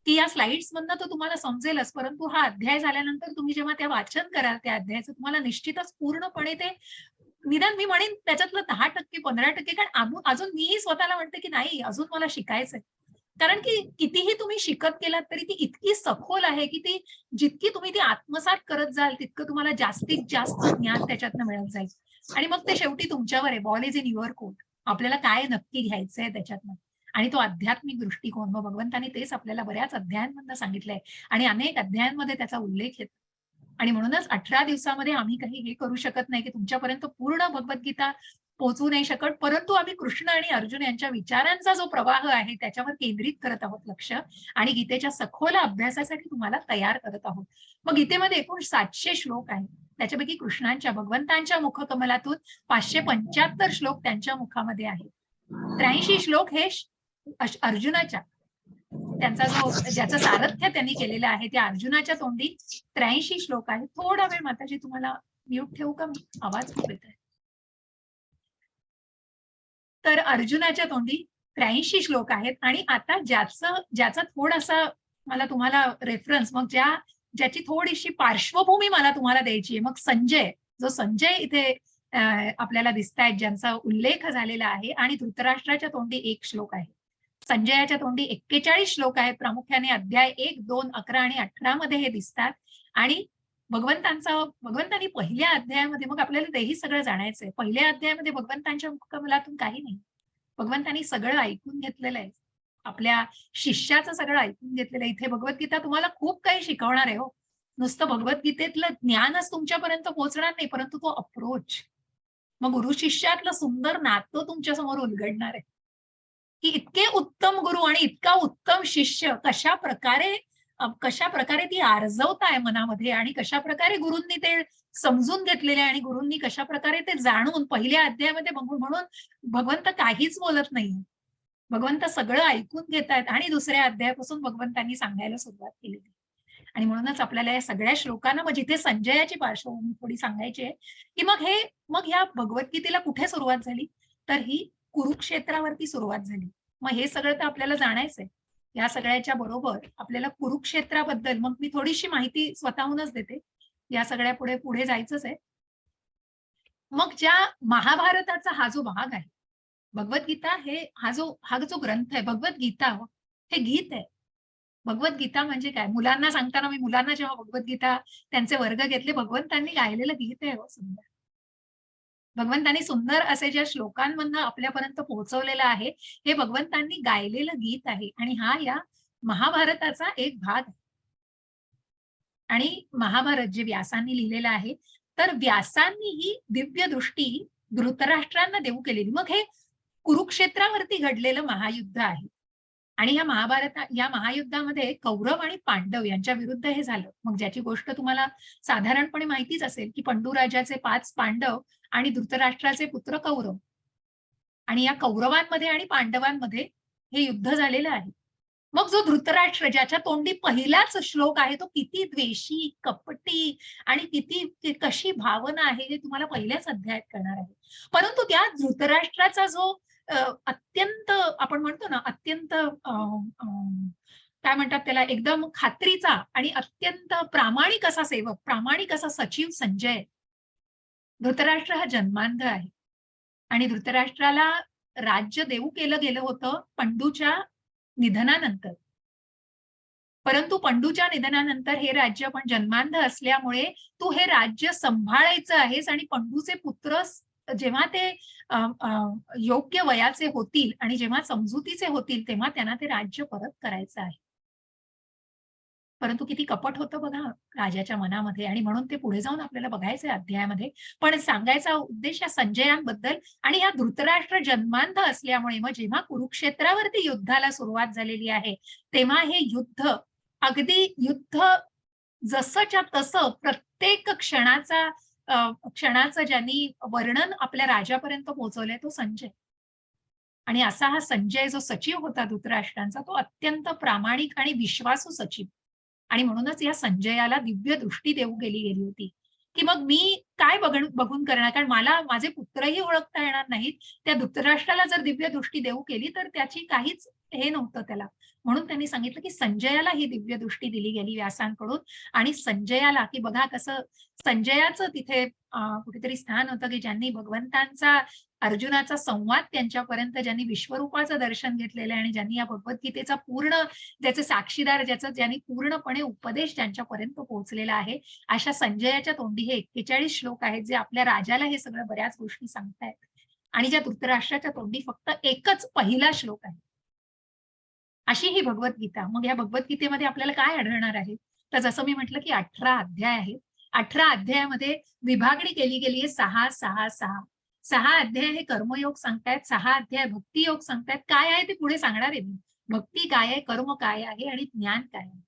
की या स्लाइड्स मधनं तर तुम्हाला समजेलच. परंतु हा अध्याय झाल्यानंतर तुम्ही जेव्हा त्या वाचन कराल त्या अध्यायाचं, तुम्हाला निश्चितच पूर्णपणे ते निदान मी म्हणेन त्याच्यातलं 10% 15% कारण अजून मीही स्वतःला म्हणते, की नाही अजून मला शिकायचंय. कारण की कितीही तुम्ही शिकत गेलात तरी ती इतकी सखोल आहे, की ती जितकी तुम्ही ती आत्मसात करत जाल, तितकं तुम्हाला जास्तीत जास्त ज्ञान त्याच्यातनं मिळत जाईल. आणि मग ते शेवटी तुमच्यावर आहे. Ball is in your court. आपल्याला काय नक्की घ्यायचंय त्याच्यातनं. आणि तो आध्यात्मिक दृष्टिकोन मग भगवंतांनी तेच आपल्याला बऱ्याच अध्यायांमधनं सांगितलंय आणि अनेक अध्यायांमध्ये त्याचा उल्लेख येतो. आणि म्हणूनच 18 दिवसामध्ये आम्ही काही हे करू शकत नाही, की तुमच्यापर्यंत पूर्ण भगवद्गीता पोहोचू नाही शकत. परंतु आम्ही कृष्ण आणि अर्जुन यांच्या विचारांचा जो प्रवाह आहे त्याच्यावर केंद्रित करत आहोत लक्ष आणि गीतेच्या सखोल अभ्यासासाठी तुम्हाला तयार करत आहोत. मग गीतेमध्ये एकूण 700 श्लोक आहेत. त्याच्यापैकी कृष्णांच्या भगवंतांच्या मुखकमलातून 575 श्लोक त्यांच्या मुखामध्ये आहेत. 83 श्लोक हे अर्जुनाच्या त्यांचा जो ज्याचं सारथ्य त्यांनी केलेलं आहे त्या अर्जुनाच्या तोंडी 83 श्लोक आहेत. थोडा वेळ माताजी तुम्हाला म्यूट ठेवू का मी? आवाज खूप येत आहे. तर अर्जुनाच्या तोंडी 83 श्लोक आहेत आणि आता ज्याचा थोडासा मला तुम्हाला रेफरन्स मग ज्याची थोडीशी पार्श्वभूमी मला तुम्हाला द्यायची आहे. मग जो संजय इथे आपल्याला दिसतायत ज्यांचा उल्लेख झालेला आहे आणि धृतराष्ट्राच्या तोंडी 1 श्लोक आहे. संजयाच्या तोंडी 41 श्लोक आहेत. प्रामुख्याने अध्याय 1, 2, 11 आणि 18 मध्ये हे दिसतात आणि भगवंतांनी पहिल्या अध्यायामध्ये मग आपल्याला तेही सगळं जाणायचंय. पहिल्या अध्यायामध्ये भगवंतांच्या मुखकमलातून काही नाही. भगवंतांनी सगळं ऐकून घेतलेलं आहे. आपल्या शिष्याचं सगळं ऐकून घेतलेलं आहे. इथे भगवद्गीता तुम्हाला खूप काही शिकवणार आहे हो. नुसतं भगवद्गीतेतलं ज्ञानच तुमच्यापर्यंत पोहोचणार नाही, परंतु तो अप्रोच. मग गुरु शिष्यातलं सुंदर नातं तुमच्या समोर उलगडणार आहे. की इतके उत्तम गुरु आणि इतका उत्तम शिष्य कशा प्रकारे ती आर्जवताय मनामध्ये आणि कशा प्रकारे गुरूंनी ते समजून घेतलेले आणि गुरूंनी कशा प्रकारे ते जाणून पहिल्या अध्यायामध्ये म्हणून भगवंत काहीच बोलत नाही. भगवंत सगळं ऐकून घेतायत आणि दुसऱ्या अध्यायापासून भगवंतांनी सांगायला सुरुवात केली. आणि म्हणूनच आपल्याला या सगळ्या श्लोकांना मग जिथे संजयाची पार्श्वभूमी थोडी सांगायची आहे, की मग ह्या भगवद्गीतेला कुठे सुरुवात झाली? तर ही कुरुक्षेत्रावरती सुरुवात झाली. मग हे सगळं तर आपल्याला जाणायचंय. या सगळ्याच्या बरोबर आपल्याला कुरुक्षेत्राबद्दल मग मी थोडीशी माहिती स्वतःहूनच देते. या सगळ्या पुढे जायचंच आहे. मग ज्या महाभारताचा हा जो भाग आहे, भगवद्गीता हा जो ग्रंथ आहे, भगवद्गीता हे गीत आहे. भगवद्गीता म्हणजे काय? मुलांना सांगताना मी मुलांना जेव्हा भगवद्गीता त्यांचे वर्ग घेतले, भगवंतांनी गायलेलं गीत आहे हो सुंदर. भगवंतांनी सुंदर असे ज्या श्लोकांमधनं आपल्यापर्यंत पोहोचवलेलं आहे, हे भगवंतांनी गायलेलं गीत आहे आणि हा या महाभारताचा एक भाग आहे. आणि महाभारत जे व्यासांनी लिहिलेलं आहे, तर व्यासांनी ही दिव्य दृष्टी धृतराष्ट्रांना देऊ केलेली. मग हे कुरुक्षेत्रावरती घडलेलं महायुद्ध आहे. आणि या महायुद्धामध्ये कौरव आणि पांडव यांच्या विरुद्ध हे झालं. मग ज्याची गोष्ट तुम्हाला साधारणपणे माहितीच असेल, की पंडू राजाचे 5 पांडव आणि धृतराष्ट्राचे पुत्र कौरव. आणि या कौरवांमध्ये आणि पांडवांमध्ये हे युद्ध झालेलं आहे. मग जो धृतराष्ट्र ज्याच्या तोंडी पहिलाच श्लोक आहे, तो किती द्वेषी, कपटी आणि कशी भावना आहे हे तुम्हाला पहिल्याच अध्यायात कळणार आहे. परंतु त्या धृतराष्ट्राचा जो अत्यंत आपण म्हणतो ना अत्यंत काय म्हणतात त्याला एकदम खात्रीचा आणि अत्यंत प्रामाणिक असा सेवक, प्रामाणिक असा सचिव संजय. धृतराष्ट्र हा जन्मांध आहे आणि धृतराष्ट्राला राज्य देऊ केलं गेलं होतं पंडूच्या निधनानंतर. परंतु पंडूच्या निधनानंतर हे राज्य पण जन्मांध असल्यामुळे तू हे राज्य सांभाळायचं आहेस आणि पंडूचे पुत्र जेव्हा ते योग्य वयाचे होतील आणि जेव्हा समजुतीचे होतील तेव्हा त्यांना ते राज्य परत करायचं आहे. परंतु किती कपट होतं बघा राजाच्या मनामध्ये आणि म्हणून ते पुढे जाऊन आपल्याला बघायचंय अध्यायामध्ये. पण सांगायचा उद्देश या संजयांबद्दल आणि या धृतराष्ट्र जन्मांध असल्यामुळे मग जेव्हा कुरुक्षेत्रावरती युद्धाला सुरुवात झालेली आहे, तेव्हा हे युद्ध अगदी युद्ध जसंच्या तसं प्रत्येक क्षणाचं ज्यांनी वर्णन आपल्या राजापर्यंत पोहोचवलंय तो संजय. आणि असा हा संजय जो सचिव होता धृतराष्ट्रांचा, तो अत्यंत प्रामाणिक आणि विश्वासू सचिव. आणि म्हणूनच या संजयाला दिव्य दृष्टी देऊ गेली होती, की मग मी काय बघून करणार? कारण मला माझे पुत्रही ओळखता येणार नाहीत. त्या धृतराष्ट्राला जर दिव्य दृष्टी देऊ केली, तर त्याची काहीच हे नव्हतं त्याला. म्हणून त्यांनी सांगितलं, की संजयाला ही दिव्य दृष्टी दिली गेली व्यासांकडून आणि संजयाला, की बघा कसं संजयाचं तिथे कुठेतरी स्थान होतं, की ज्यांनी भगवंतांचा अर्जुनाचा संवाद त्यांच्यापर्यंत ज्यांनी विश्वरूपाचं दर्शन घेतलेलं आहे आणि ज्यांनी या भगवद्गीतेचा पूर्ण ज्याचे साक्षीदार ज्याचा ज्यांनी पूर्णपणे उपदेश ज्यांच्यापर्यंत पोहोचलेला आहे, अशा संजयाच्या तोंडी हे 41 श्लोक आहेत, जे आपल्या राजाला हे सगळं बऱ्याच गोष्टी सांगतायत. आणि ज्या धृतराष्ट्राच्या तोंडी फक्त एकच पहिला श्लोक आहे. अशी ही भगवद्गीता. मग या भगवद्गीतेमध्ये आपल्याला काय आढळणार आहे? तर जसं मी म्हटलं, की 18 अध्याय आहेत. 18 अध्यायामध्ये विभागणी केली गेली आहे 6, 6, 6. 6 अध्याय हे कर्मयोग सांगतायत, 6 अध्याय भक्तियोग सांगतायत. काय आहे ते पुढे सांगणार आहे मी. भक्ती काय आहे, कर्म काय आहे आणि ज्ञान काय आहे.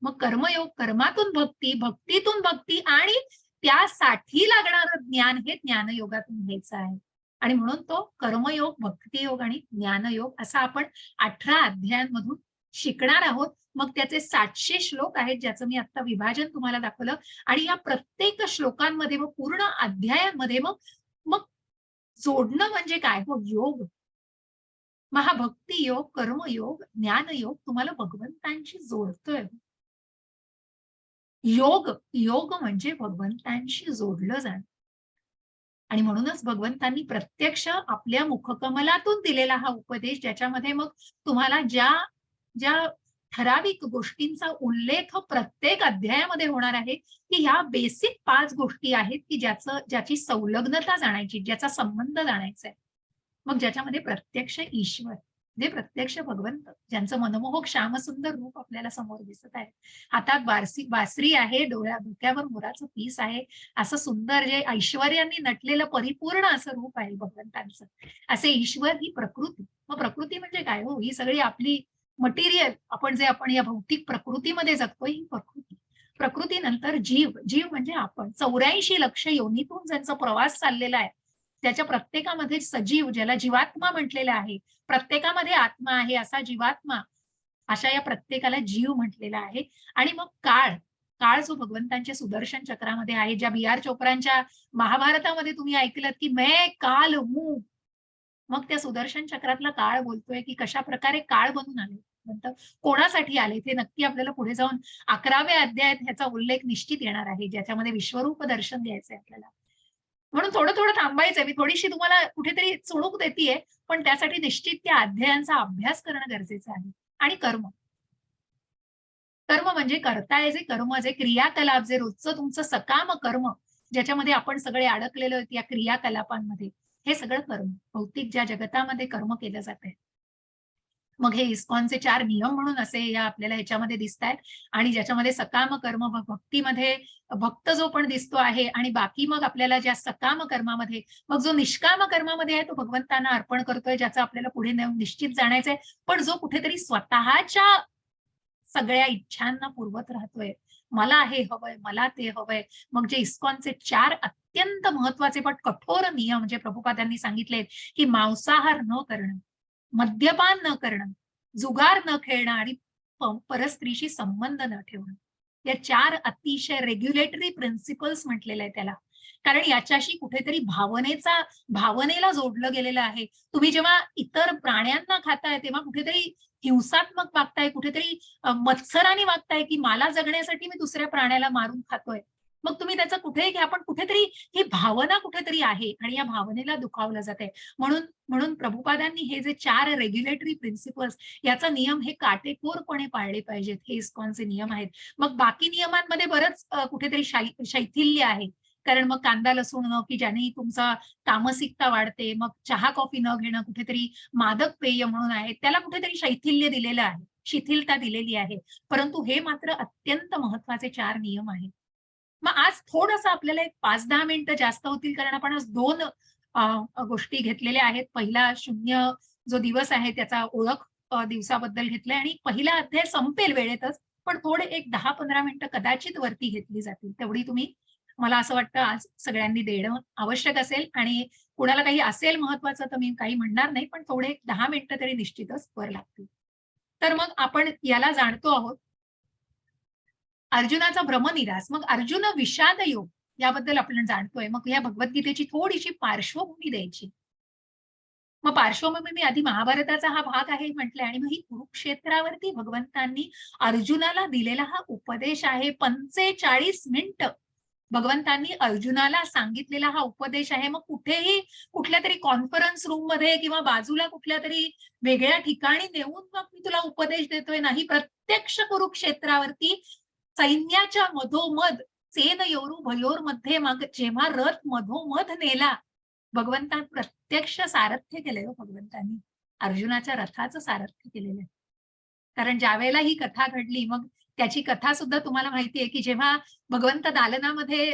मग कर्मयोग, कर्मातून भक्ती, भक्तीतून भक्ती आणि त्यासाठी लागणारं ज्ञान हे ज्ञानयोगातून घ्यायचं आहे. आणि म्हणून तो कर्मयोग, भक्तियोग आणि ज्ञानयोग असा आपण 18 अध्यायांमधून शिकणार आहोत. मग त्याचे 700 श्लोक आहेत, ज्याचं मी आता विभाजन तुम्हाला दाखवलं. आणि या प्रत्येक श्लोकांमध्ये मग पूर्ण अध्यायांमध्ये मग मग जोडणं म्हणजे काय? हो, योग. मग हा भक्तियोग, कर्मयोग, ज्ञानयोग तुम्हाला भगवंतांशी जोडतोय. योग, योग म्हणजे भगवंतांशी जोडलं जाणं. आणि म्हणूनच भगवंतांनी प्रत्यक्ष आपल्या मुखकमलातून दिलेला हा उपदेश, ज्याच्यामध्ये मग तुम्हाला ज्या ज्या ठराविक गोष्टींचा उल्लेख प्रत्येक अध्यायामध्ये होणार आहे, की ह्या बेसिक 5 गोष्टी आहेत, की ज्याची संलग्नता जाणायची, ज्याचा संबंध जाणायचा आहे. मग ज्याच्यामध्ये प्रत्यक्ष ईश्वर, जे प्रत्यक्ष भगवंत, ज्यांचं मनमोहक श्यामसुंदर रूप आपल्याला समोर दिसत आहे. हातात बासरी आहे, डोक्यावर मोराचं पीस आहे, असं सुंदर जे ऐश्वर्याने नटलेलं परिपूर्ण असं रूप आहे भगवंतांचं. असे ईश्वर ही प्रकृती. मग प्रकृती म्हणजे काय हो? ही सगळी आपली मटेरियल, आपण या भौतिक प्रकृतीमध्ये जगतोय, ही प्रकृती. प्रकृतीनंतर जीव, जीव म्हणजे आपण 84 लक्ष योनीतून ज्यांचा प्रवास चाललेला आहे, त्याच्या प्रत्येकामध्ये सजीव, ज्याला जीवात्मा म्हटलेलं आहे, प्रत्येकामध्ये आत्मा आहे असा जीवात्मा, अशा या प्रत्येकाला जीव म्हटलेला आहे. आणि मग काळ, काळ जो भगवंतांच्या सुदर्शन चक्रामध्ये आहे, ज्या बी.आर. चोप्रांच्या महाभारतामध्ये तुम्ही ऐकलत, की मैं काल हूं. मग त्या सुदर्शन चक्रातला काळ बोलतोय, की कशा प्रकारे काळ बनून आले, म्हणतं कोणासाठी आले ते नक्की आपल्याला पुढे जाऊन 11व्या अध्यायात ह्याचा उल्लेख निश्चित येणार आहे, ज्याच्यामध्ये विश्वरूप दर्शन द्यायचंय आपल्याला. म्हणून थोडं थांबायचंय. मी थोडीशी तुम्हाला कुठेतरी चुणूक देतीये, पण त्यासाठी निश्चित त्या अध्यायांचा अभ्यास करणं गरजेचं आहे. आणि कर्म. कर्म म्हणजे करताय जे कर्म, जे क्रियाकलाप, जे रोजचं तुमचं सकाम कर्म, ज्याच्यामध्ये आपण सगळे अडकलेलो आहोत या क्रियाकलापांमध्ये, हे सगळं कर्म. भौतिक ज्या जगतामध्ये कर्म केलं जातंय. मग हे इस्कॉनचे 4 नियम म्हणून असे या आपल्याला ह्याच्यामध्ये दिसतायत. आणि ज्याच्यामध्ये सकाम कर्म, भक्तीमध्ये भक्त जो पण दिसतो आहे आणि बाकी मग आपल्याला ज्या सकाम कर्मामध्ये, मग जो निष्काम कर्मामध्ये आहे तो भगवंतांना अर्पण करतोय, ज्याचं आपल्याला पुढे नेऊन निश्चित जाणायचंय. पण जो कुठेतरी स्वतःच्या सगळ्या इच्छांना पुरवत राहतोय, मला हे हवंय, मला ते हवंय. मग जे इस्कॉनचे 4 अत्यंत महत्वाचे पण कठोर नियम जे प्रभुपादांनी सांगितलेत, की मांसाहार न करणं, मद्यपान न करणं, जुगार न खेळणं आणि परस्त्रीशी संबंध न ठेवणं. या 4 अतिशय रेग्युलेटरी प्रिन्सिपल्स म्हटलेलं आहे त्याला. कारण याच्याशी कुठेतरी भावनेला जोडलं गेलेलं आहे. तुम्ही जेव्हा इतर प्राण्यांना खाताय, तेव्हा कुठेतरी हिंसात्मक वागताय, कुठेतरी मत्सराने वागताय, की मला जगण्यासाठी मी दुसऱ्या प्राण्याला मारून खातोय. मग तुम्ही त्याचं कुठेही घ्या, पण कुठेतरी ही भावना कुठेतरी आहे आणि या भावनेला दुखावलं जातंय. म्हणून म्हणून प्रभुपादांनी हे जे 4 रेग्युलेटरी प्रिन्सिपल्स, याचा नियम हे काटेकोरपणे पाळले पाहिजेत. हे इस्कॉनचे नियम आहेत. मग बाकी नियमांमध्ये बरंच कुठेतरी शैथिल्य आहे. कारण मग कांदा लसूण न, की ज्याने तुमचा तामसिकता वाढते. मग चहा कॉफी न घेणं कुठेतरी मादक पेय म्हणून आहे. त्याला कुठेतरी शैथिल्य दिलेलं आहे, शिथिलता दिलेली आहे. परंतु हे मात्र अत्यंत महत्वाचे 4 नियम आहेत. मग आज थोडंसं आपल्याला एक 5-10 मिनिटं जास्त होतील, कारण आपण आज 2 गोष्टी घेतलेल्या आहेत. पहिला शून्य जो दिवस आहे त्याचा ओळख दिवसाबद्दल घेतलाय आणि पहिला अध्याय संपेल वेळेतच, पण थोडे एक 10-15 मिनिटं कदाचित वरती घेतली जातील. तेवढी तुम्ही मला असं वाटतं आज सगळ्यांनी देणं आवश्यक असेल आणि कुणाला काही असेल महत्वाचं तर मी काही म्हणणार नाही, पण थोडे 10 मिनिटं तरी निश्चितच वर लागतील. तर मग आपण याला जाणतो आहोत. अर्जुनाचा भ्रमनिरास. मग अर्जुन विषाद योग याबद्दल आपण जाणतोय. मग या भगवद्गीतेची थोडीशी पार्श्वभूमी द्यायची. मग पार्श्वभूमी मी आधी महाभारताचा हा भाग आहे म्हटलंय आणि मग ही कुरुक्षेत्रावरती भगवंतांनी अर्जुनाला दिलेला हा उपदेश आहे. 45 मिनिटं भगवंतांनी अर्जुनाला सांगितलेला हा उपदेश आहे. मग कुठेही कुठल्या तरी कॉन्फरन्स रूम मध्ये किंवा बाजूला कुठल्या तरी वेगळ्या ठिकाणी नेऊन मग मी तुला उपदेश देतोय नाही, प्रत्यक्ष कुरुक्षेत्रावरती सैन्याच्या मधोमध सेनयोरू भयोर मध्ये मग जेव्हा रथ मधोमध नेला, भगवंतान प्रत्यक्ष सारथ्य केलंय हो भगवंतांनी. अर्जुनाच्या रथाचं सारथ्य केलेलं आहे. कारण ज्यावेळेला ही कथा घडली, मग त्याची कथा सुद्धा तुम्हाला माहिती आहे, की जेव्हा भगवंत दालनामध्ये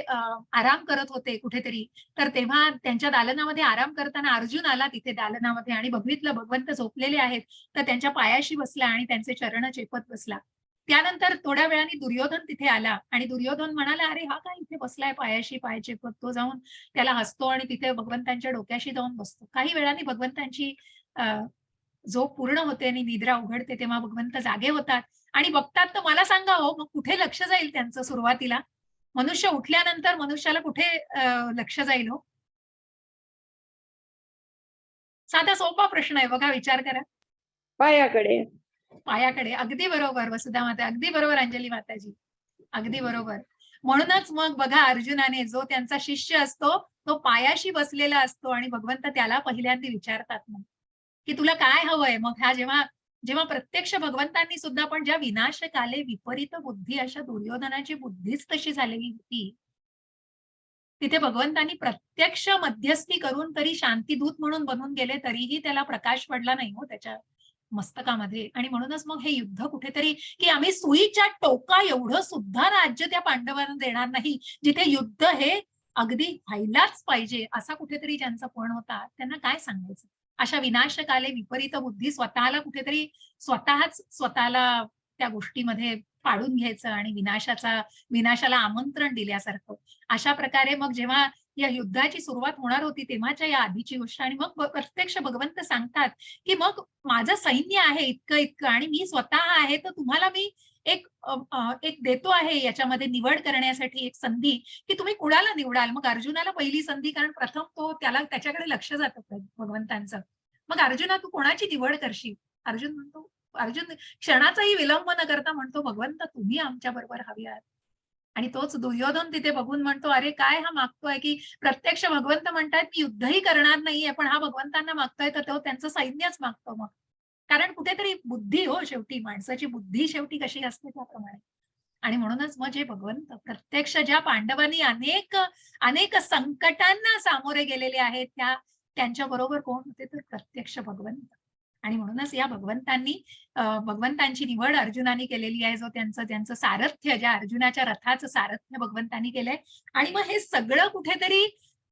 आराम करत होते कुठेतरी, तर तेव्हा त्यांच्या दालनामध्ये आराम करताना अर्जुन आला तिथे दालनामध्ये आणि बघितलं भगवंत झोपलेले आहेत, तर त्यांच्या पायाशी बसला आणि त्यांचे चरण चेपत बसला. त्यानंतर थोड्या वेळाने दुर्योधन तिथे आला आणि दुर्योधन म्हणाला, "अरे हा काय इथे बसलाय पायाशी पाय चेपत?" तो जाऊन त्याला हसतो आणि तिथे भगवंतांच्या डोक्याशी जाऊन बसतो. काही वेळाने भगवंतांची झोप पूर्ण होते आणि निद्रा उघडते, तेव्हा भगवंत जागे होतात आणि बघतात. तर मला सांगा हो, मग कुठे लक्ष जाईल त्यांचं सुरुवातीला? मनुष्य उठल्यानंतर मनुष्याला कुठे लक्ष जाईल हो? साधा सोपा प्रश्न आहे बघा, विचार करा. पायाकडे. पायाकडे. अगदी बरोबर वसुधा माता, अगदी बरोबर अंजली माताजी, अगदी बरोबर. म्हणूनच मग बघा अर्जुनाने जो त्यांचा शिष्य असतो, तो पायाशी बसलेला असतो आणि भगवंत त्याला पहिल्यांदा विचारतात मग, की तुला काय हवंय? मग हा जेव्हा जेव्हा प्रत्यक्ष भगवंतांनी सुद्धा पण ज्या विनाशकाले विपरीत बुद्धी अशा दुर्योधनाची बुद्धीच तशी झालेली होती. तिथे भगवंतांनी प्रत्यक्ष मध्यस्थी करून तरी शांतीदूत म्हणून बनून गेले, तरीही त्याला प्रकाश पडला नाही हो त्याच्या मस्तकामध्ये. आणि म्हणूनच मग हे युद्ध कुठेतरी, की आम्ही सुईच्या टोका एवढं सुद्धा राज्य त्या पांडवांना देणार नाही, जिथे युद्ध हे अगदी व्हायलाच पाहिजे, असा कुठेतरी ज्यांचा पण होता, त्यांना काय सांगायचं? अशा विनाशकाले विपरीत बुद्धी स्वतःला कुठेतरी स्वतःला त्या गोष्टीमध्ये पाडून घ्यायचं आणि विनाशाला आमंत्रण दिल्यासारखं. अशा प्रकारे मग जेव्हा या युद्धाची सुरुवात होणार होती तेव्हाच्या या आधीची गोष्ट आणि मग प्रत्यक्ष भगवंत सांगतात, की मग माझं सैन्य आहे इतकं आणि मी स्वतः आहे, तर तुम्हाला मी एक देतो आहे याच्यामध्ये निवड करण्यासाठी एक संधी, की तुम्ही कुणाला निवडाल? मग अर्जुनाला पहिली संधी, कारण प्रथम त्याला त्याच्याकडे लक्ष जातं भगवंतांचं. मग अर्जुना तू कोणाची निवड करशील? अर्जुन क्षणाचाही विलंब न करता म्हणतो, भगवंत तुम्ही आमच्या बरोबर हवी आहात. आणि तोच दुर्योधन तिथे बघून म्हणतो, अरे काय हा मागतोय, की प्रत्यक्ष भगवंत म्हणतायत मी युद्धही करणार नाहीये, पण हा भगवंतांना मागतोय, तर तो त्यांचं सैन्यच मागतो मग. कारण कुठेतरी बुद्धी हो शेवटी, माणसाची बुद्धी शेवटी कशी असते त्याप्रमाणे. आणि म्हणूनच मग जे भगवंत प्रत्यक्ष ज्या पांडवांनी अनेक अनेक संकटांना सामोरे गेलेले आहेत, त्यांच्या बरोबर कोण होते, तर प्रत्यक्ष भगवंत. आणि म्हणूनच या भगवंतांची निवड अर्जुनाने केलेली आहे, जो त्यांचं सारथ्य, ज्या अर्जुनाच्या रथाचं सारथ्य भगवंतांनी केलंय. आणि मग हे सगळं कुठेतरी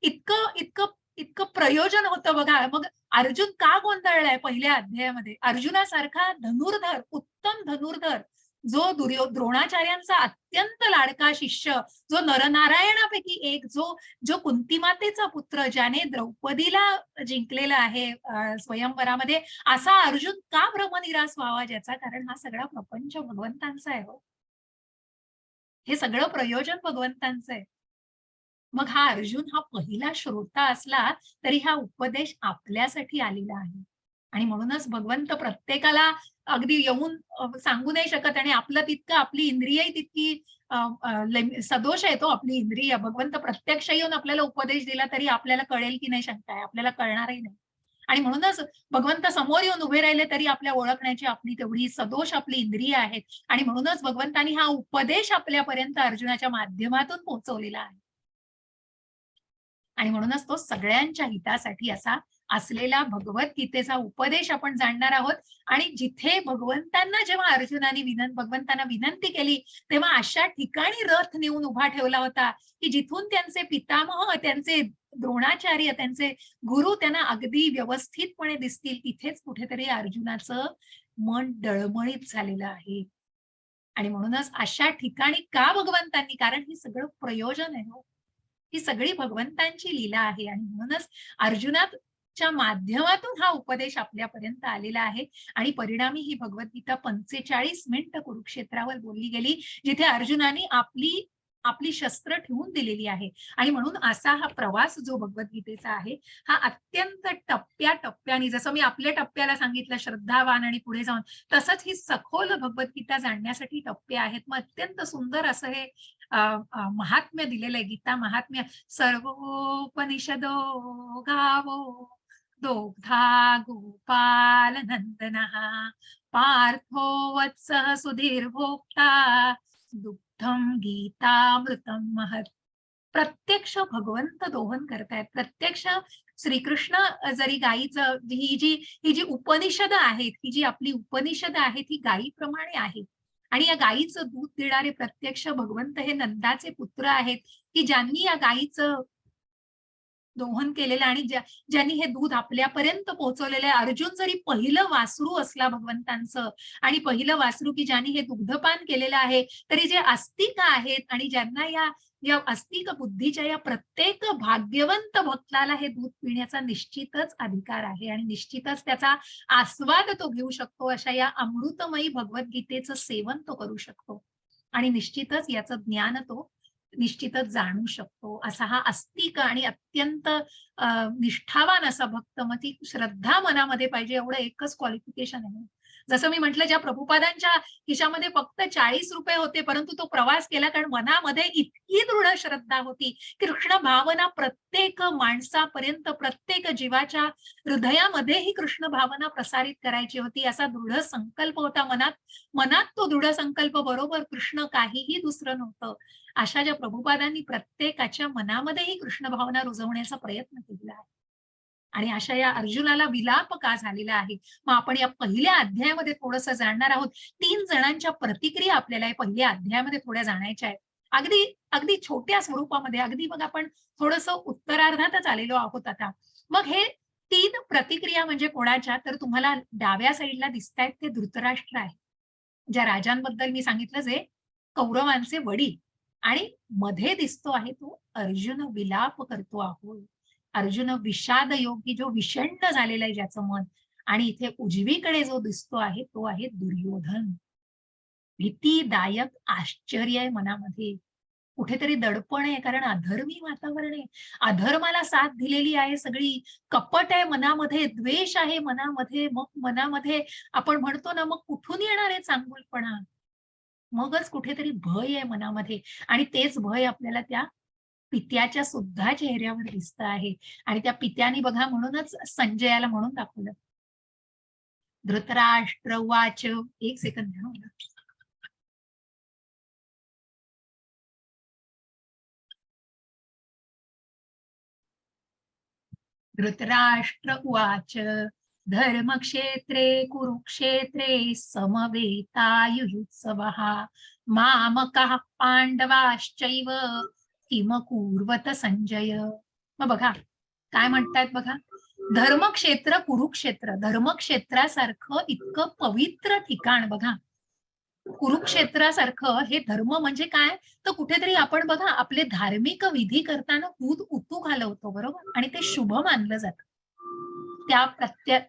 इतकं इतकं इतकं प्रयोजन होतं बघा. मग अर्जुन का गोंधळलाय पहिल्या अध्यायामध्ये? अर्जुनासारखा धनुर्धर, उत्तम धनुर्धर, जो द्रोणाचार्यांचा अत्यंत लाडका शिष्य, जो नरनारायणापैकी एक, जो कुंतीमातेचा पुत्र, ज्याने द्रौपदीला जिंकलेला आहे स्वयंवरामध्ये, असा अर्जुन का भ्रमनिरास व्हावा ज्याचा? कारण हा सगळा प्रपंच भगवंतांचा आहे हो. हे सगळं प्रयोजन भगवंतांचं आहे. मग हा अर्जुन हा पहिला श्रोता असला तरी हा उपदेश आपल्यासाठी आलेला आहे. आणि म्हणूनच भगवंत प्रत्येकाला अगदी येऊन सांगू नाही शकत आणि आपली इंद्रियही तितकी सदोष आहे तो आपली इंद्रिय. भगवंत प्रत्यक्ष येऊन आपल्याला उपदेश दिला तरी आपल्याला कळेल की नाही शंका आहे, आपल्याला कळणारही नाही. आणि म्हणूनच भगवंत समोर येऊन उभे राहिले तरी आपल्या ओळखण्याची आपली तेवढी सदोष आपली इंद्रिय आहेत. आणि म्हणूनच भगवंतांनी हा उपदेश आपल्यापर्यंत अर्जुनाच्या माध्यमातून पोहोचवलेला आहे. आणि म्हणूनच तो सगळ्यांच्या हितासाठी असा असलेला भगवद्गीतेचा उपदेश आपण जाणणार आहोत. आणि जिथे भगवंतांना जेव्हा अर्जुनाने भगवंतांना विनंती केली, तेव्हा अशा ठिकाणी रथ नेऊन उभा ठेवला होता, की जिथून त्यांचे पितामह, त्यांचे द्रोणाचार्य, त्यांचे गुरु त्यांना अगदी व्यवस्थितपणे दिसतील, तिथेच कुठेतरी अर्जुनाचं मन डळमळीत झालेलं आहे. आणि म्हणूनच अशा ठिकाणी का भगवंतांनी, कारण हे सगळं प्रयोजन आहे हो. ही सगळी भगवंतांची लीला आहे आणि म्हणूनच अर्जुनाच्या माध्यमातून हा उपदेश आपल्यापर्यंत आलेला आहे आणि परिणामी ही भगवद्गीता 45 मिनिटं कुरुक्षेत्रावर बोलली गेली, जिथे अर्जुनाने आपली शस्त्र ठेवून दिलेली आहे. आणि म्हणून असा हा प्रवास जो भगवद्गीतेचा आहे हा अत्यंत टप्प्याटप्प्याने, जसं मी आपल्या टप्प्याला सांगितलं श्रद्धावान आणि पुढे जाऊन, तसंच ही सखोल भगवद्गीता जाणण्यासाठी टप्पे आहेत. मग अत्यंत सुंदर असं हे महात्म्य दिलेलं आहे, गीता महात्म्य. सर्वोपनिषदो गावो दोग्धा गोपाल नंदनः पार्थो वत्सः सुधीर भोक्ता दुग्धम गीतामृतम महत्. प्रत्यक्ष भगवंत दोहन करतायत, प्रत्यक्ष श्रीकृष्ण जरी गायीचं ही जी उपनिषद आहेत, ही जी आपली उपनिषद आहेत ही गायीप्रमाणे आहेत आणि या गायीचं दूध देणारे प्रत्यक्ष भगवंत हे नंदाचे पुत्र आहेत, की ज्यांनी या गायीचं दोहन केलेलं आणि ज्यांनी हे दूध आपल्यापर्यंत पोहोचवलेलं आहे. अर्जुन जरी पहिलं वासरू असला भगवंतांचं आणि पहिलं वासरू की ज्यांनी हे दुग्धपान केलेलं आहे, तरी जे आस्तिक आहेत आणि ज्यांना या आस्तिक बुद्धीच्या या प्रत्येक भाग्यवंत भक्ताला हे दूध पिण्याचा निश्चितच अधिकार आहे आणि निश्चितच त्याचा आस्वाद तो घेऊ शकतो. अशा या अमृतमयी भगवद्गीतेचं सेवन तो करू शकतो आणि निश्चितच याचं ज्ञान तो निश्चितच जाणू शकतो. असा हा आस्तिक आणि अत्यंत निष्ठावान असा भक्त, मग ती श्रद्धा मनामध्ये पाहिजे, एवढं एकच क्वालिफिकेशन आहे. जसं मी म्हटलं, ज्या प्रभुपादांच्या खिशामध्ये फक्त 40 रुपये होते, परंतु तो प्रवास केला कारण मनामध्ये इतकी दृढ श्रद्धा होती. कृष्ण भावना प्रत्येक माणसापर्यंत, प्रत्येक जीवाच्या हृदयामध्ये ही कृष्ण भावना प्रसारित करायची होती, असा दृढ संकल्प होता मनात तो दृढ संकल्प बरोबर कृष्ण, काहीही दुसरं नव्हतं. अशा ज्या प्रभुपादांनी प्रत्येकाच्या मनामध्ये ही कृष्ण भावना रुजवण्याचा प्रयत्न केलेला आहे आणि अशा या अर्जुनाला विलाप का झालेला आहे. मग आपण या पहिल्या अध्यायामध्ये थोडंसं जाणणार आहोत. 3 जणांच्या प्रतिक्रिया आपल्याला या पहिल्या अध्यायामध्ये थोड्या जाणायच्या आहेत, अगदी छोट्या स्वरूपामध्ये. अगदी मग आपण थोडंसं उत्तरार्धातच आलेलो आहोत आता. मग हे 3 प्रतिक्रिया म्हणजे कोणाच्या, तर तुम्हाला डाव्या साईडला दिसतायत ते धृतराष्ट्र आहे, ज्या राजांबद्दल मी सांगितलं, जे कौरवांचे वडील. आणि मध्ये दिसतो आहे तो अर्जुन, विलाप करतो आहोत. अर्जुन विषाद योगी, जो विषण्ण झालेला आहे ज्याचं मन. आणि इथे उजवीकडे जो दिसतो आहे तो आहे दुर्योधन. भीतीदायक आश्चर्य आहे मनामध्ये, कुठेतरी दडपण आहे, कारण अधर्मी वातावरण आहे, अधर्माला साथ दिलेली आहे सगळी, कपट आहे मनामध्ये, द्वेष आहे मनामध्ये. मग मनामध्ये आपण म्हणतो ना, मग कुठून येणार आहे चांगुलपणा, मगच कुठेतरी भय आहे मनामध्ये. आणि तेच भय आपल्याला त्या पित्याच्या सुद्धा चेहऱ्यावर दिसत आहे. आणि त्या पित्याने बघा, म्हणूनच संजयाला म्हणून दाखवलं, धृतराष्ट्र उवाच. एक सेकंद द्या मला. धृतराष्ट्र उवाच धर्मक्षेत्रे कुरुक्षेत्रे समवेतायुयुत्सवः मामकः पांडवाश्चैव किमकुर्वत संजय. मग बघा काय म्हणतायत बघा, धर्मक्षेत्र कुरुक्षेत्र, धर्मक्षेत्रासारखं इतकं पवित्र ठिकाण बघा, कुरुक्षेत्रासारखं. हे धर्म म्हणजे काय, तर कुठेतरी आपण बघा आपले धार्मिक विधी करताना दूध उतू घालवतो, बरोबर, आणि ते शुभ मानलं जातं,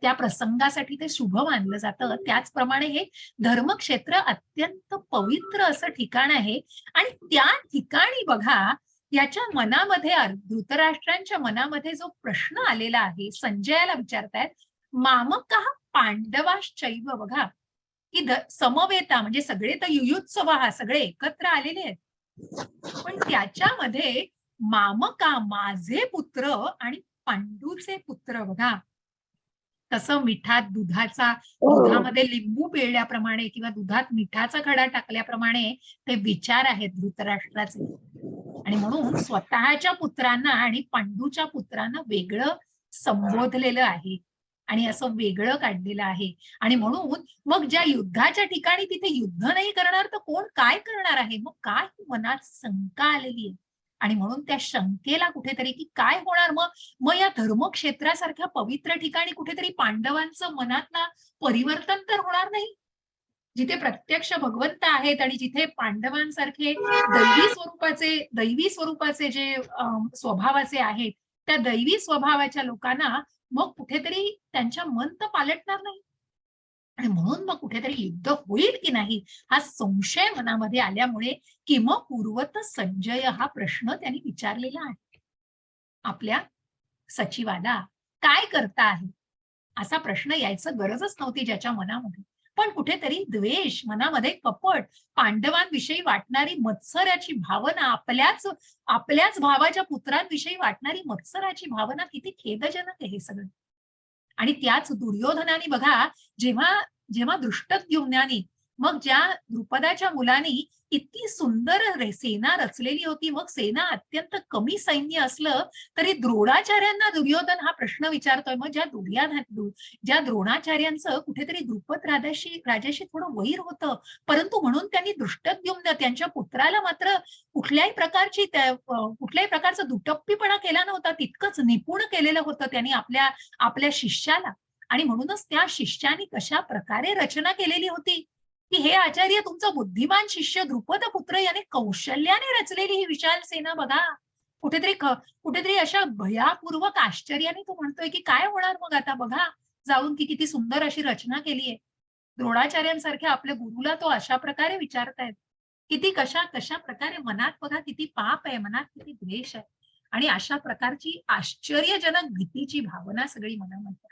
त्या प्रसंगासाठी ते शुभ मानलं जातं. त्याचप्रमाणे हे धर्मक्षेत्र अत्यंत पवित्र असं ठिकाण आहे. आणि त्या ठिकाणी बघा, याच्या मनामध्ये, धृतराष्ट्रांच्या मनामध्ये जो प्रश्न आलेला आहे, संजयाला विचारतायत, मामकः पांडवाश्चैव. बघा की समवेता म्हणजे सगळे तर युयुत्सव, सगळे एकत्र आलेले आहेत, पण त्याच्यामध्ये मामका, माझे पुत्र आणि पांडूचे पुत्र. बघा तसं दुधामध्ये लिंबू पिळल्याप्रमाणे किंवा दुधात मिठाचा खडा टाकल्याप्रमाणे ते विचार आहेत धृतराष्ट्राचे. आणि म्हणून स्वतःच्या पुत्रांना आणि पांडूच्या पुत्रांना वेगळं संबोधलेलं आहे आणि असं वेगळं काढलेलं आहे. आणि म्हणून मग ज्या युद्धाच्या ठिकाणी तिथे युद्ध नाही करणार तर कोण काय करणार आहे, मग काय मनात शंका आलेली आहे. आणि म्हणून त्या शंकेला कुठेतरी की काय होणार, मग या धर्मक्षेत्रासारख्या पवित्र ठिकाणी कुठेतरी पांडवांचं मनातला परिवर्तन तर होणार नाही. जिथे प्रत्यक्ष भगवंत आहेत आणि जिथे पांडवांसारखे दैवी स्वरूपाचे जे स्वभावाचे आहेत, त्या दैवी स्वभावाच्या लोकांना मग कुठेतरी त्यांच्या मन तर पालटणार नाही आणि म्हणून मग कुठेतरी युद्ध होईल की नाही हा संशय मनामध्ये आल्यामुळे किमपूर्वत संजय हा प्रश्न त्यांनी विचारलेला आहे आपल्या सचिवाला. काय करता आहे असा प्रश्न यायचं गरजच नव्हती ज्याच्या मनामध्ये. पण कुठेतरी द्वेष मनामध्ये, कपट, पांडवांविषयी वाटणारी मत्सराची भावना, आपल्याच भावाच्या पुत्रांविषयी वाटणारी मत्सराची भावना किती खेदजनक आहे हे सगळं. आणि त्याच दुर्योधनाने बघा, जेव्हा जेव्हा दृष्टद्युम्नाने मग ज्या द्रुपदाच्या मुलांनी इतकी सुंदर सेना रचलेली होती, मग सेना अत्यंत कमी सैन्य असलं तरी द्रोणाचार्यांना दुर्योधन हा प्रश्न विचारतोय. मग ज्या द्रोणाचार्यांचं कुठेतरी द्रुपद राजाशी थोडं वैर होतं, परंतु म्हणून त्यांनी दृष्टद्युम्न त्यांच्या पुत्राला मात्र कुठल्याही प्रकारचा दुटप्पीपणा केला नव्हता. तितकंच निपुण केलेलं होतं त्यांनी आपल्या शिष्याला. आणि म्हणूनच त्या शिष्याने कशा प्रकारे रचना केलेली होती की हे आचार्य तुमचं बुद्धिमान शिष्य द्रुपद पुत्र याने कौशल्याने रचलेली ही विशाल सेना बघा. कुठेतरी अशा भयापूर्वक आश्चर्याने तो म्हणतोय की काय होणार मग आता बघा जाऊन की किती सुंदर अशी रचना केली आहे. द्रोणाचार्यांसारख्या आपल्या गुरुला तो अशा प्रकारे विचारतायत. किती कशा प्रकारे मनात बघा किती पाप आहे, मनात किती द्वेष आहे आणि अशा प्रकारची आश्चर्यजनक भीतीची भावना सगळी मनामध्ये.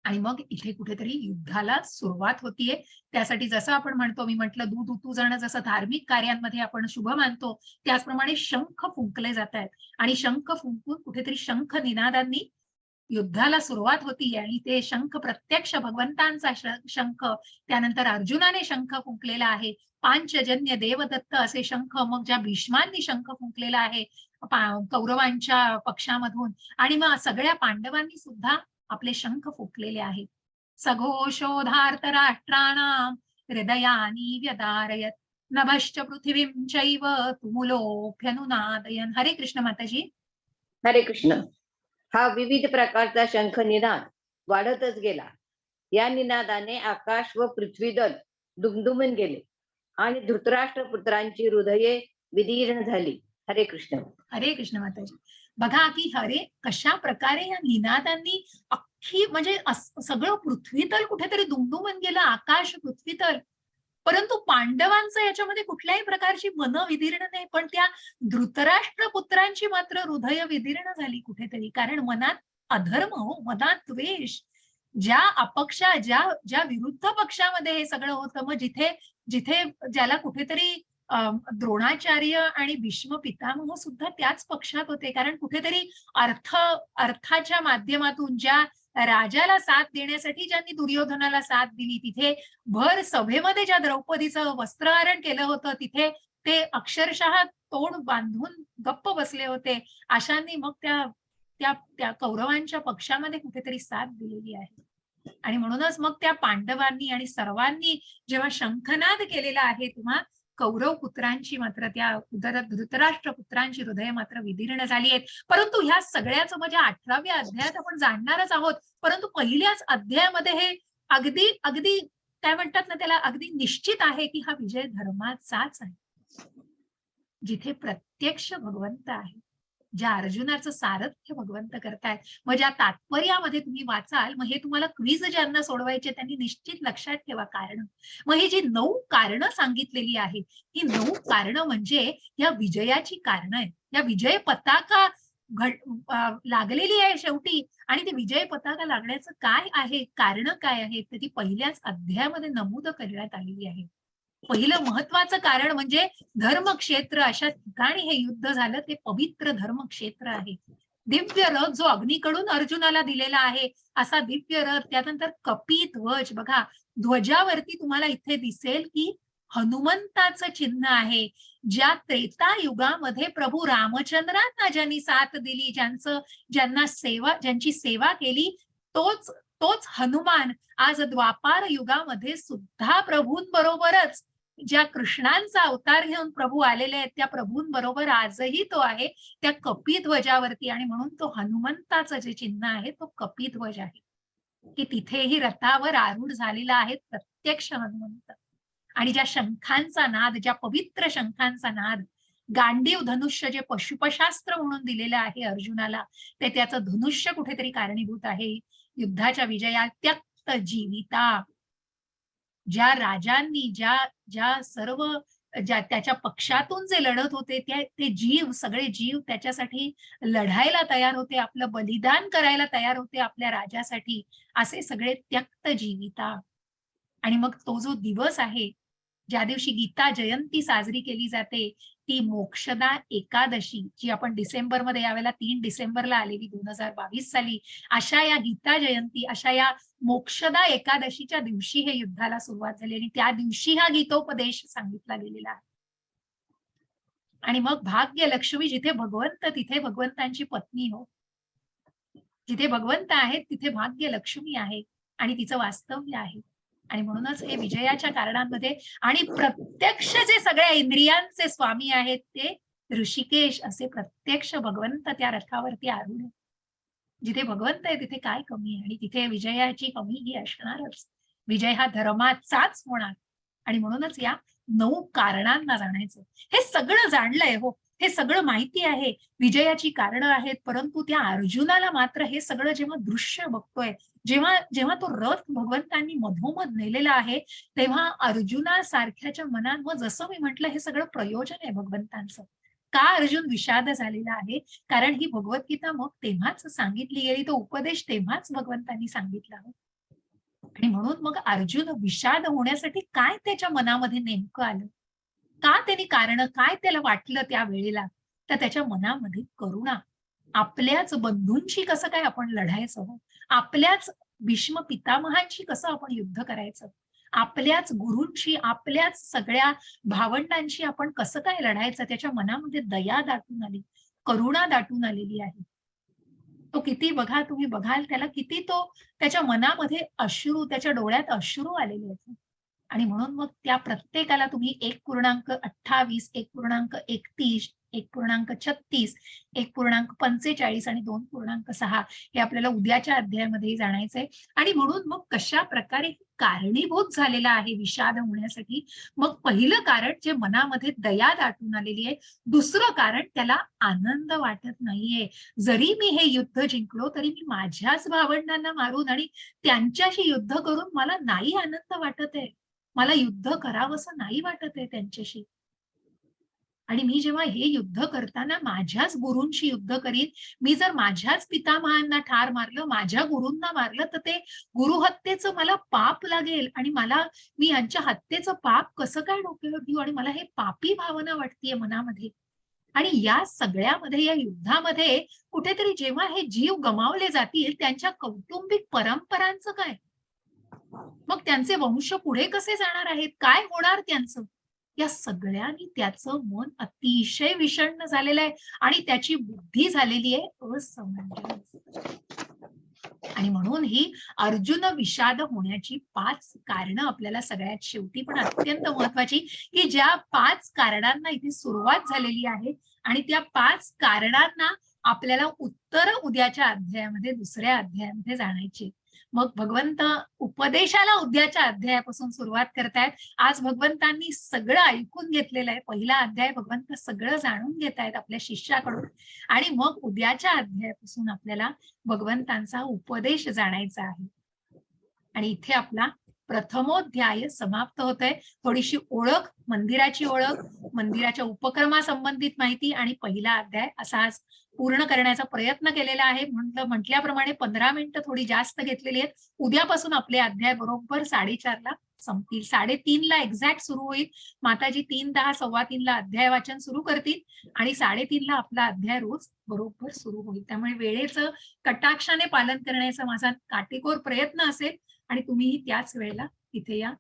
आणि मग इथे कुठेतरी युद्धाला सुरुवात होतीये. त्यासाठी जसं आपण म्हणतो, मी म्हटलं दूध उतू जाणं जसं धार्मिक कार्यांमध्ये आपण शुभ मानतो, त्याचप्रमाणे शंख फुंकले जात आहेत आणि शंख फुंकून कुठेतरी शंख निनादांनी युद्धाला सुरुवात होती आणि ते शंख प्रत्यक्ष भगवंतांचा शंख, त्यानंतर अर्जुनाने शंख फुंकलेला आहे. पांचजन्य देवदत्त असे शंख मग ज्या भीष्मांनी शंख फुंकलेला आहे कौरवांच्या पक्षामधून आणि मग सगळ्या पांडवांनी सुद्धा आपले शंख फुंकलेले आहेत. सघोषोधार्त राष्ट्राणाम हृदयानी व्यदारयत नभश्च पृथिवीं चैव तुमुलोऽभ्यनुनादयन्. हरे कृष्ण माताजी. हरे कृष्ण. हा विविध प्रकारचा शंख निनाद वाढतच गेला. या निनादाने आकाश व पृथ्वीदल दुमदुमून गेले आणि धृतराष्ट्र पुत्रांची हृदये विदीर्ण झाली. हरे कृष्ण. हरे कृष्ण माताजी. बघा की कशा प्रकारे या निनादांनी अख्खी म्हणजे सगळं पृथ्वीतल कुठेतरी दुमदुमून गेलं, आकाश पृथ्वीतल. परंतु पांडवांचं याच्यामध्ये कुठल्याही प्रकारची मन विदीर्ण नाही, पण त्या धृतराष्ट्र पुत्रांची मात्र हृदय विदीर्ण झाली कुठेतरी. कारण मनात अधर्म हो, मनात द्वेष, ज्या विरुद्ध पक्षामध्ये हे सगळं होतं. मग जिथे ज्याला कुठेतरी द्रोणाचार्य आणि भीष्म पितामह सुद्धा त्याच पक्षात होते. कारण कुठेतरी अर्थाच्या माध्यमातून ज्या राजाला साथ देण्यासाठी ज्यांनी दुर्योधनाला साथ दिली, तिथे भर सभेमध्ये ज्या द्रौपदीचं वस्त्रहरण केलं होतं तिथे ते अक्षरशः तोंड बांधून गप्प बसले होते. अशांनी मग त्या कौरवांच्या पक्षामध्ये कुठेतरी साथ दिलेली आहे. आणि म्हणूनच मग त्या पांडवांनी आणि सर्वांनी जेव्हा शंखनाद केलेला आहे तेव्हा कौरव पुत्रांची मात्र त्या धृतराष्ट्र पुत्रांची हृदय मात्र विदीर्ण झाली आहेत. परंतु ह्या सगळ्याचं म्हणजे 18व्या अध्यायात आपण जाणणारच आहोत. परंतु पहिल्याच अध्यायामध्ये हे अगदी अगदी काय म्हणतात ना त्याला, अगदी निश्चित आहे की हा विजय धर्माचाच आहे. जिथे प्रत्यक्ष भगवंत आहे, ज्या अर्जुनाचं सारथ्य भगवंत करतायत. मग ज्या तात्पर्यामध्ये तुम्ही वाचाल, मग हे तुम्हाला क्विज ज्यांना सोडवायचे त्यांनी निश्चित लक्षात ठेवा कारण. मग ही जी 9 कारणं सांगितलेली आहेत, ही 9 कारणं म्हणजे या विजयाची कारणं आहेत. या विजय पताका लागलेली आहे शेवटी. आणि ती विजय पताका लागण्याचं काय आहे, कारण काय आहे, तर ती पहिल्याच अध्यायामध्ये नमूद करण्यात आलेली आहे. पहिलं महत्वाचं कारण म्हणजे धर्मक्षेत्र. अशा ठिकाणी हे युद्ध झालं ते पवित्र धर्मक्षेत्र आहे. दिव्य रथ जो अग्नीकडून अर्जुनाला दिलेला आहे, असा दिव्य रथ. त्यानंतर कपिध्वज बघा, ध्वजावरती तुम्हाला इथे दिसेल की हनुमंताचं चिन्ह आहे. ज्या त्रेता युगामध्ये प्रभू रामचंद्रांना ज्यांनी साथ दिली, ज्यांची सेवा केली, तोच हनुमान आज द्वापार युगामध्ये सुद्धा प्रभूंबरोबरच ज्या कृष्णांचा अवतार घेऊन प्रभू आलेले आहेत त्या प्रभूंबरोबर आजही तो आहे त्या कपिध्वजावरती. आणि म्हणून तो हनुमंताचं जे चिन्ह आहे तो कपिध्वज आहे. की तिथेही रथावर आरूढ झालेला आहे प्रत्यक्ष हनुमंत. आणि ज्या शंखांचा नाद, ज्या पवित्र शंखांचा नाद, गांडीव धनुष्य जे पशुपशास्त्र म्हणून दिलेलं आहे अर्जुनाला, ते त्याचं धनुष्य कुठेतरी कारणीभूत आहे युद्धाच्या विजया. त्यक्त जीविता, ज्या राजांनी ज्या ज्या सर्व ज्या त्याच्या पक्षातून जे लढत होते ते जीव, सगळे जीव त्याच्यासाठी लढायला तयार होते, आपलं बलिदान करायला तयार होते आपल्या राजासाठी, असे सगळे त्यक्त जीविता. आणि मग तो जो दिवस आहे ज्या दिवशी गीता जयंती साजरी केली जाते, ती मोक्षदा एकादशी, जी आपण डिसेंबरमध्ये यावेळेला 3 डिसेंबरला आलेली 2022 साली, अशा या गीता जयंती, अशा या मोक्षदा एकादशीच्या दिवशी हे युद्धाला सुरुवात झाली आणि त्या दिवशी हा गीतोपदेश सांगितला गेलेला आहे. आणि मग भाग्य लक्ष्मी, जिथे भगवंत तिथे भगवंतांची पत्नी हो. जिथे भगवंत आहेत तिथे भाग्य लक्ष्मी आहे आणि तिचं वास्तव्य आहे. आणि म्हणूनच हे विजयाच्या कारणांमध्ये आणि प्रत्यक्ष जे सगळ्या इंद्रियांचे स्वामी आहेत ते ऋषिकेश असे प्रत्यक्ष भगवंत त्या रथावरती आरूढ आहे. जिथे भगवंत आहे तिथे काय कमी आहे आणि तिथे विजयाची कमी ही असणारच. विजय हा धर्माचाच होणार. आणि म्हणूनच या 9 कारणांना जाणायचं. हे सगळं जाणलंय हो, हे सगळं माहिती आहे, विजयाची कारणं आहेत, परंतु त्या अर्जुनाला मात्र हे सगळं जेव्हा दृश्य बघतोय, जेव्हा जेव्हा तो रथ भगवंतांनी मधोमध नेलेला आहे, तेव्हा अर्जुनासारख्याच्या मनात, जसं मी म्हटलं, हे सगळं प्रयोजन आहे भगवंतांचं. का अर्जुन विषाद झालेला आहे? कारण ही भगवद्गीता मग तेव्हाच सांगितली गेली, तो उपदेश तेव्हाच भगवंतांनी सांगितला. आणि म्हणून मग अर्जुन विषाद होण्यासाठी काय त्याच्या मनामध्ये नेमकं आलं, का त्यांनी कारण काय त्याला वाटलं त्या वेळेला, तर त्याच्या मनामध्ये करुणा. आपल्याच बंधूंशी कसं काय आपण लढायचं, आपल्याच भीष्म पितामहांशी कसं आपण युद्ध करायचं, आपल्याच गुरूंशी, आपल्याच सगळ्या भावंडांशी आपण कसं काय लढायचं, त्याच्या मनामध्ये दया दाटून आली, करुणा दाटून आलेली आहे. तो किती, बघा तुम्ही बघाल त्याला, किती तो त्याच्या मनामध्ये अश्रू, त्याच्या डोळ्यात अश्रू आलेले आहेत. आणि म्हणून मग त्या प्रत्येकाला तुम्ही 1.28, 1.31, 1.36, 1.45 आणि 2.6 हे आपल्याला उद्याच्या अध्यायामध्ये जाणायचंय. आणि म्हणून मग कशा प्रकारे कारणीभूत झालेला आहे विषाद होण्यासाठी. मग पहिलं कारण जे मनामध्ये दया दाटून आलेली आहे, दुसरं कारण त्याला आनंद वाटत नाहीये. जरी मी हे युद्ध जिंकलो तरी मी माझ्याच भावंडांना मारून आणि त्यांच्याशी युद्ध करून मला नाही आनंद वाटत आहे, मला युद्ध करावंसं नाही वाटत आहे त्यांच्याशी. आणि मी जेव्हा हे युद्ध करताना माझ्याच गुरूंशी युद्ध करीन, मी जर माझ्याच पितामहांना ठार मारलं, माझ्या गुरूंना मारलं, तर ते गुरुहत्येचं मला पाप लागेल आणि मी यांच्या हत्येचं पाप कसं काय डोक्यावर घेऊ, आणि मला हे पापी भावना वाटतेय मनामध्ये. आणि या सगळ्यामध्ये, या युद्धामध्ये कुठेतरी जेव्हा हे जीव गमावले जातील, त्यांच्या कौटुंबिक परंपरांचं काय, मग त्यांचे वंश पुढे कसे जाणार आहेत, काय होणार त्यांचं, या सगळ्यांनी त्याचं मन अतिशय विषण्ण झालेलं आहे आणि त्याची बुद्धी झालेली आहे असमंजस. आणि म्हणून ही अर्जुन विषाद होण्याची 5 कारणं आपल्याला सगळ्यात शेवटी, पण अत्यंत महत्वाची, की ज्या 5 कारणांना इथे सुरुवात झालेली आहे आणि त्या 5 कारणांना आपल्याला उत्तर उद्याच्या अध्यायामध्ये, दुसऱ्या अध्यायामध्ये जाणायची. मग भगवंत उपदेशाला उद्याच्या अध्यायापासून सुरुवात करतायत. आज भगवंतांनी सगळं ऐकून घेतलेलं आहे. पहिला अध्याय भगवंत सगळं जाणून घेत आहेत आपल्या शिष्याकडून, आणि मग उद्याच्या अध्यायापासून आपल्याला भगवंतांचा उपदेश जाणायचा आहे. आणि इथे आपला प्रथमोध्याय समाप्त होतोय. थोडीशी ओळख, मंदिराची ओळख, मंदिराच्या उपक्रमासंबंधित माहिती आणि पहिला अध्याय असा आज पूर्ण करण्याचा प्रयत्न केलेला आहे. म्हटल्याप्रमाणे 15 मिनिटं थोडी जास्त घेतलेली आहेत. उद्यापासून आपले अध्याय बरोबर 4:30ला संपतील. 3:30ला एक्झॅक्ट सुरू होईल. माताजी 3:10, 3:15ला अध्याय वाचन सुरू करतील आणि 3:30ला आपला अध्याय रोज बरोबर सुरू होईल. त्यामुळे वेळेचं कटाक्षाने पालन करण्याचा माझा काटेकोर प्रयत्न असेल आणि तुम्हीही त्याच वेळेला तिथे या.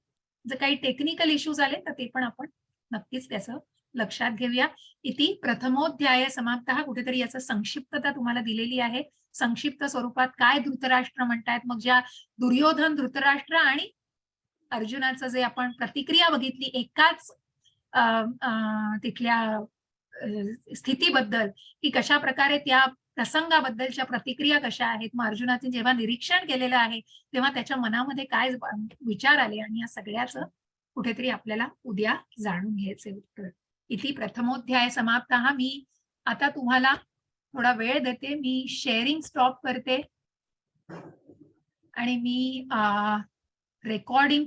जर काही टेक्निकल इश्यूज आले तर ते पण आपण नक्कीच त्याचं लक्षात घेऊया. इति प्रथमोध्याय समाप्तः. कुठेतरी याचं संक्षिप्तता तुम्हाला दिलेली आहे. संक्षिप्त स्वरूपात काय धृतराष्ट्र म्हणतायत, मग ज्या दुर्योधन, धृतराष्ट्र आणि अर्जुनाचं जे आपण प्रतिक्रिया बघितली एकाच तिथल्या स्थितीबद्दल, की कशा प्रकारे त्या प्रसंगाबद्दलच्या प्रतिक्रिया कशा आहेत, मग अर्जुनाचे जेव्हा निरीक्षण केलेलं आहे तेव्हा त्याच्या मनामध्ये काय विचार आले, आणि या सगळ्याचं कुठेतरी आपल्याला उद्या जाणून घ्यायचे उत्तर. इति प्रथमोध्याय समाप्तः. मी आता तुम्हाला थोडा वेळ देते, मी शेअरिंग स्टॉप करते आणि मी रेकॉर्डिंग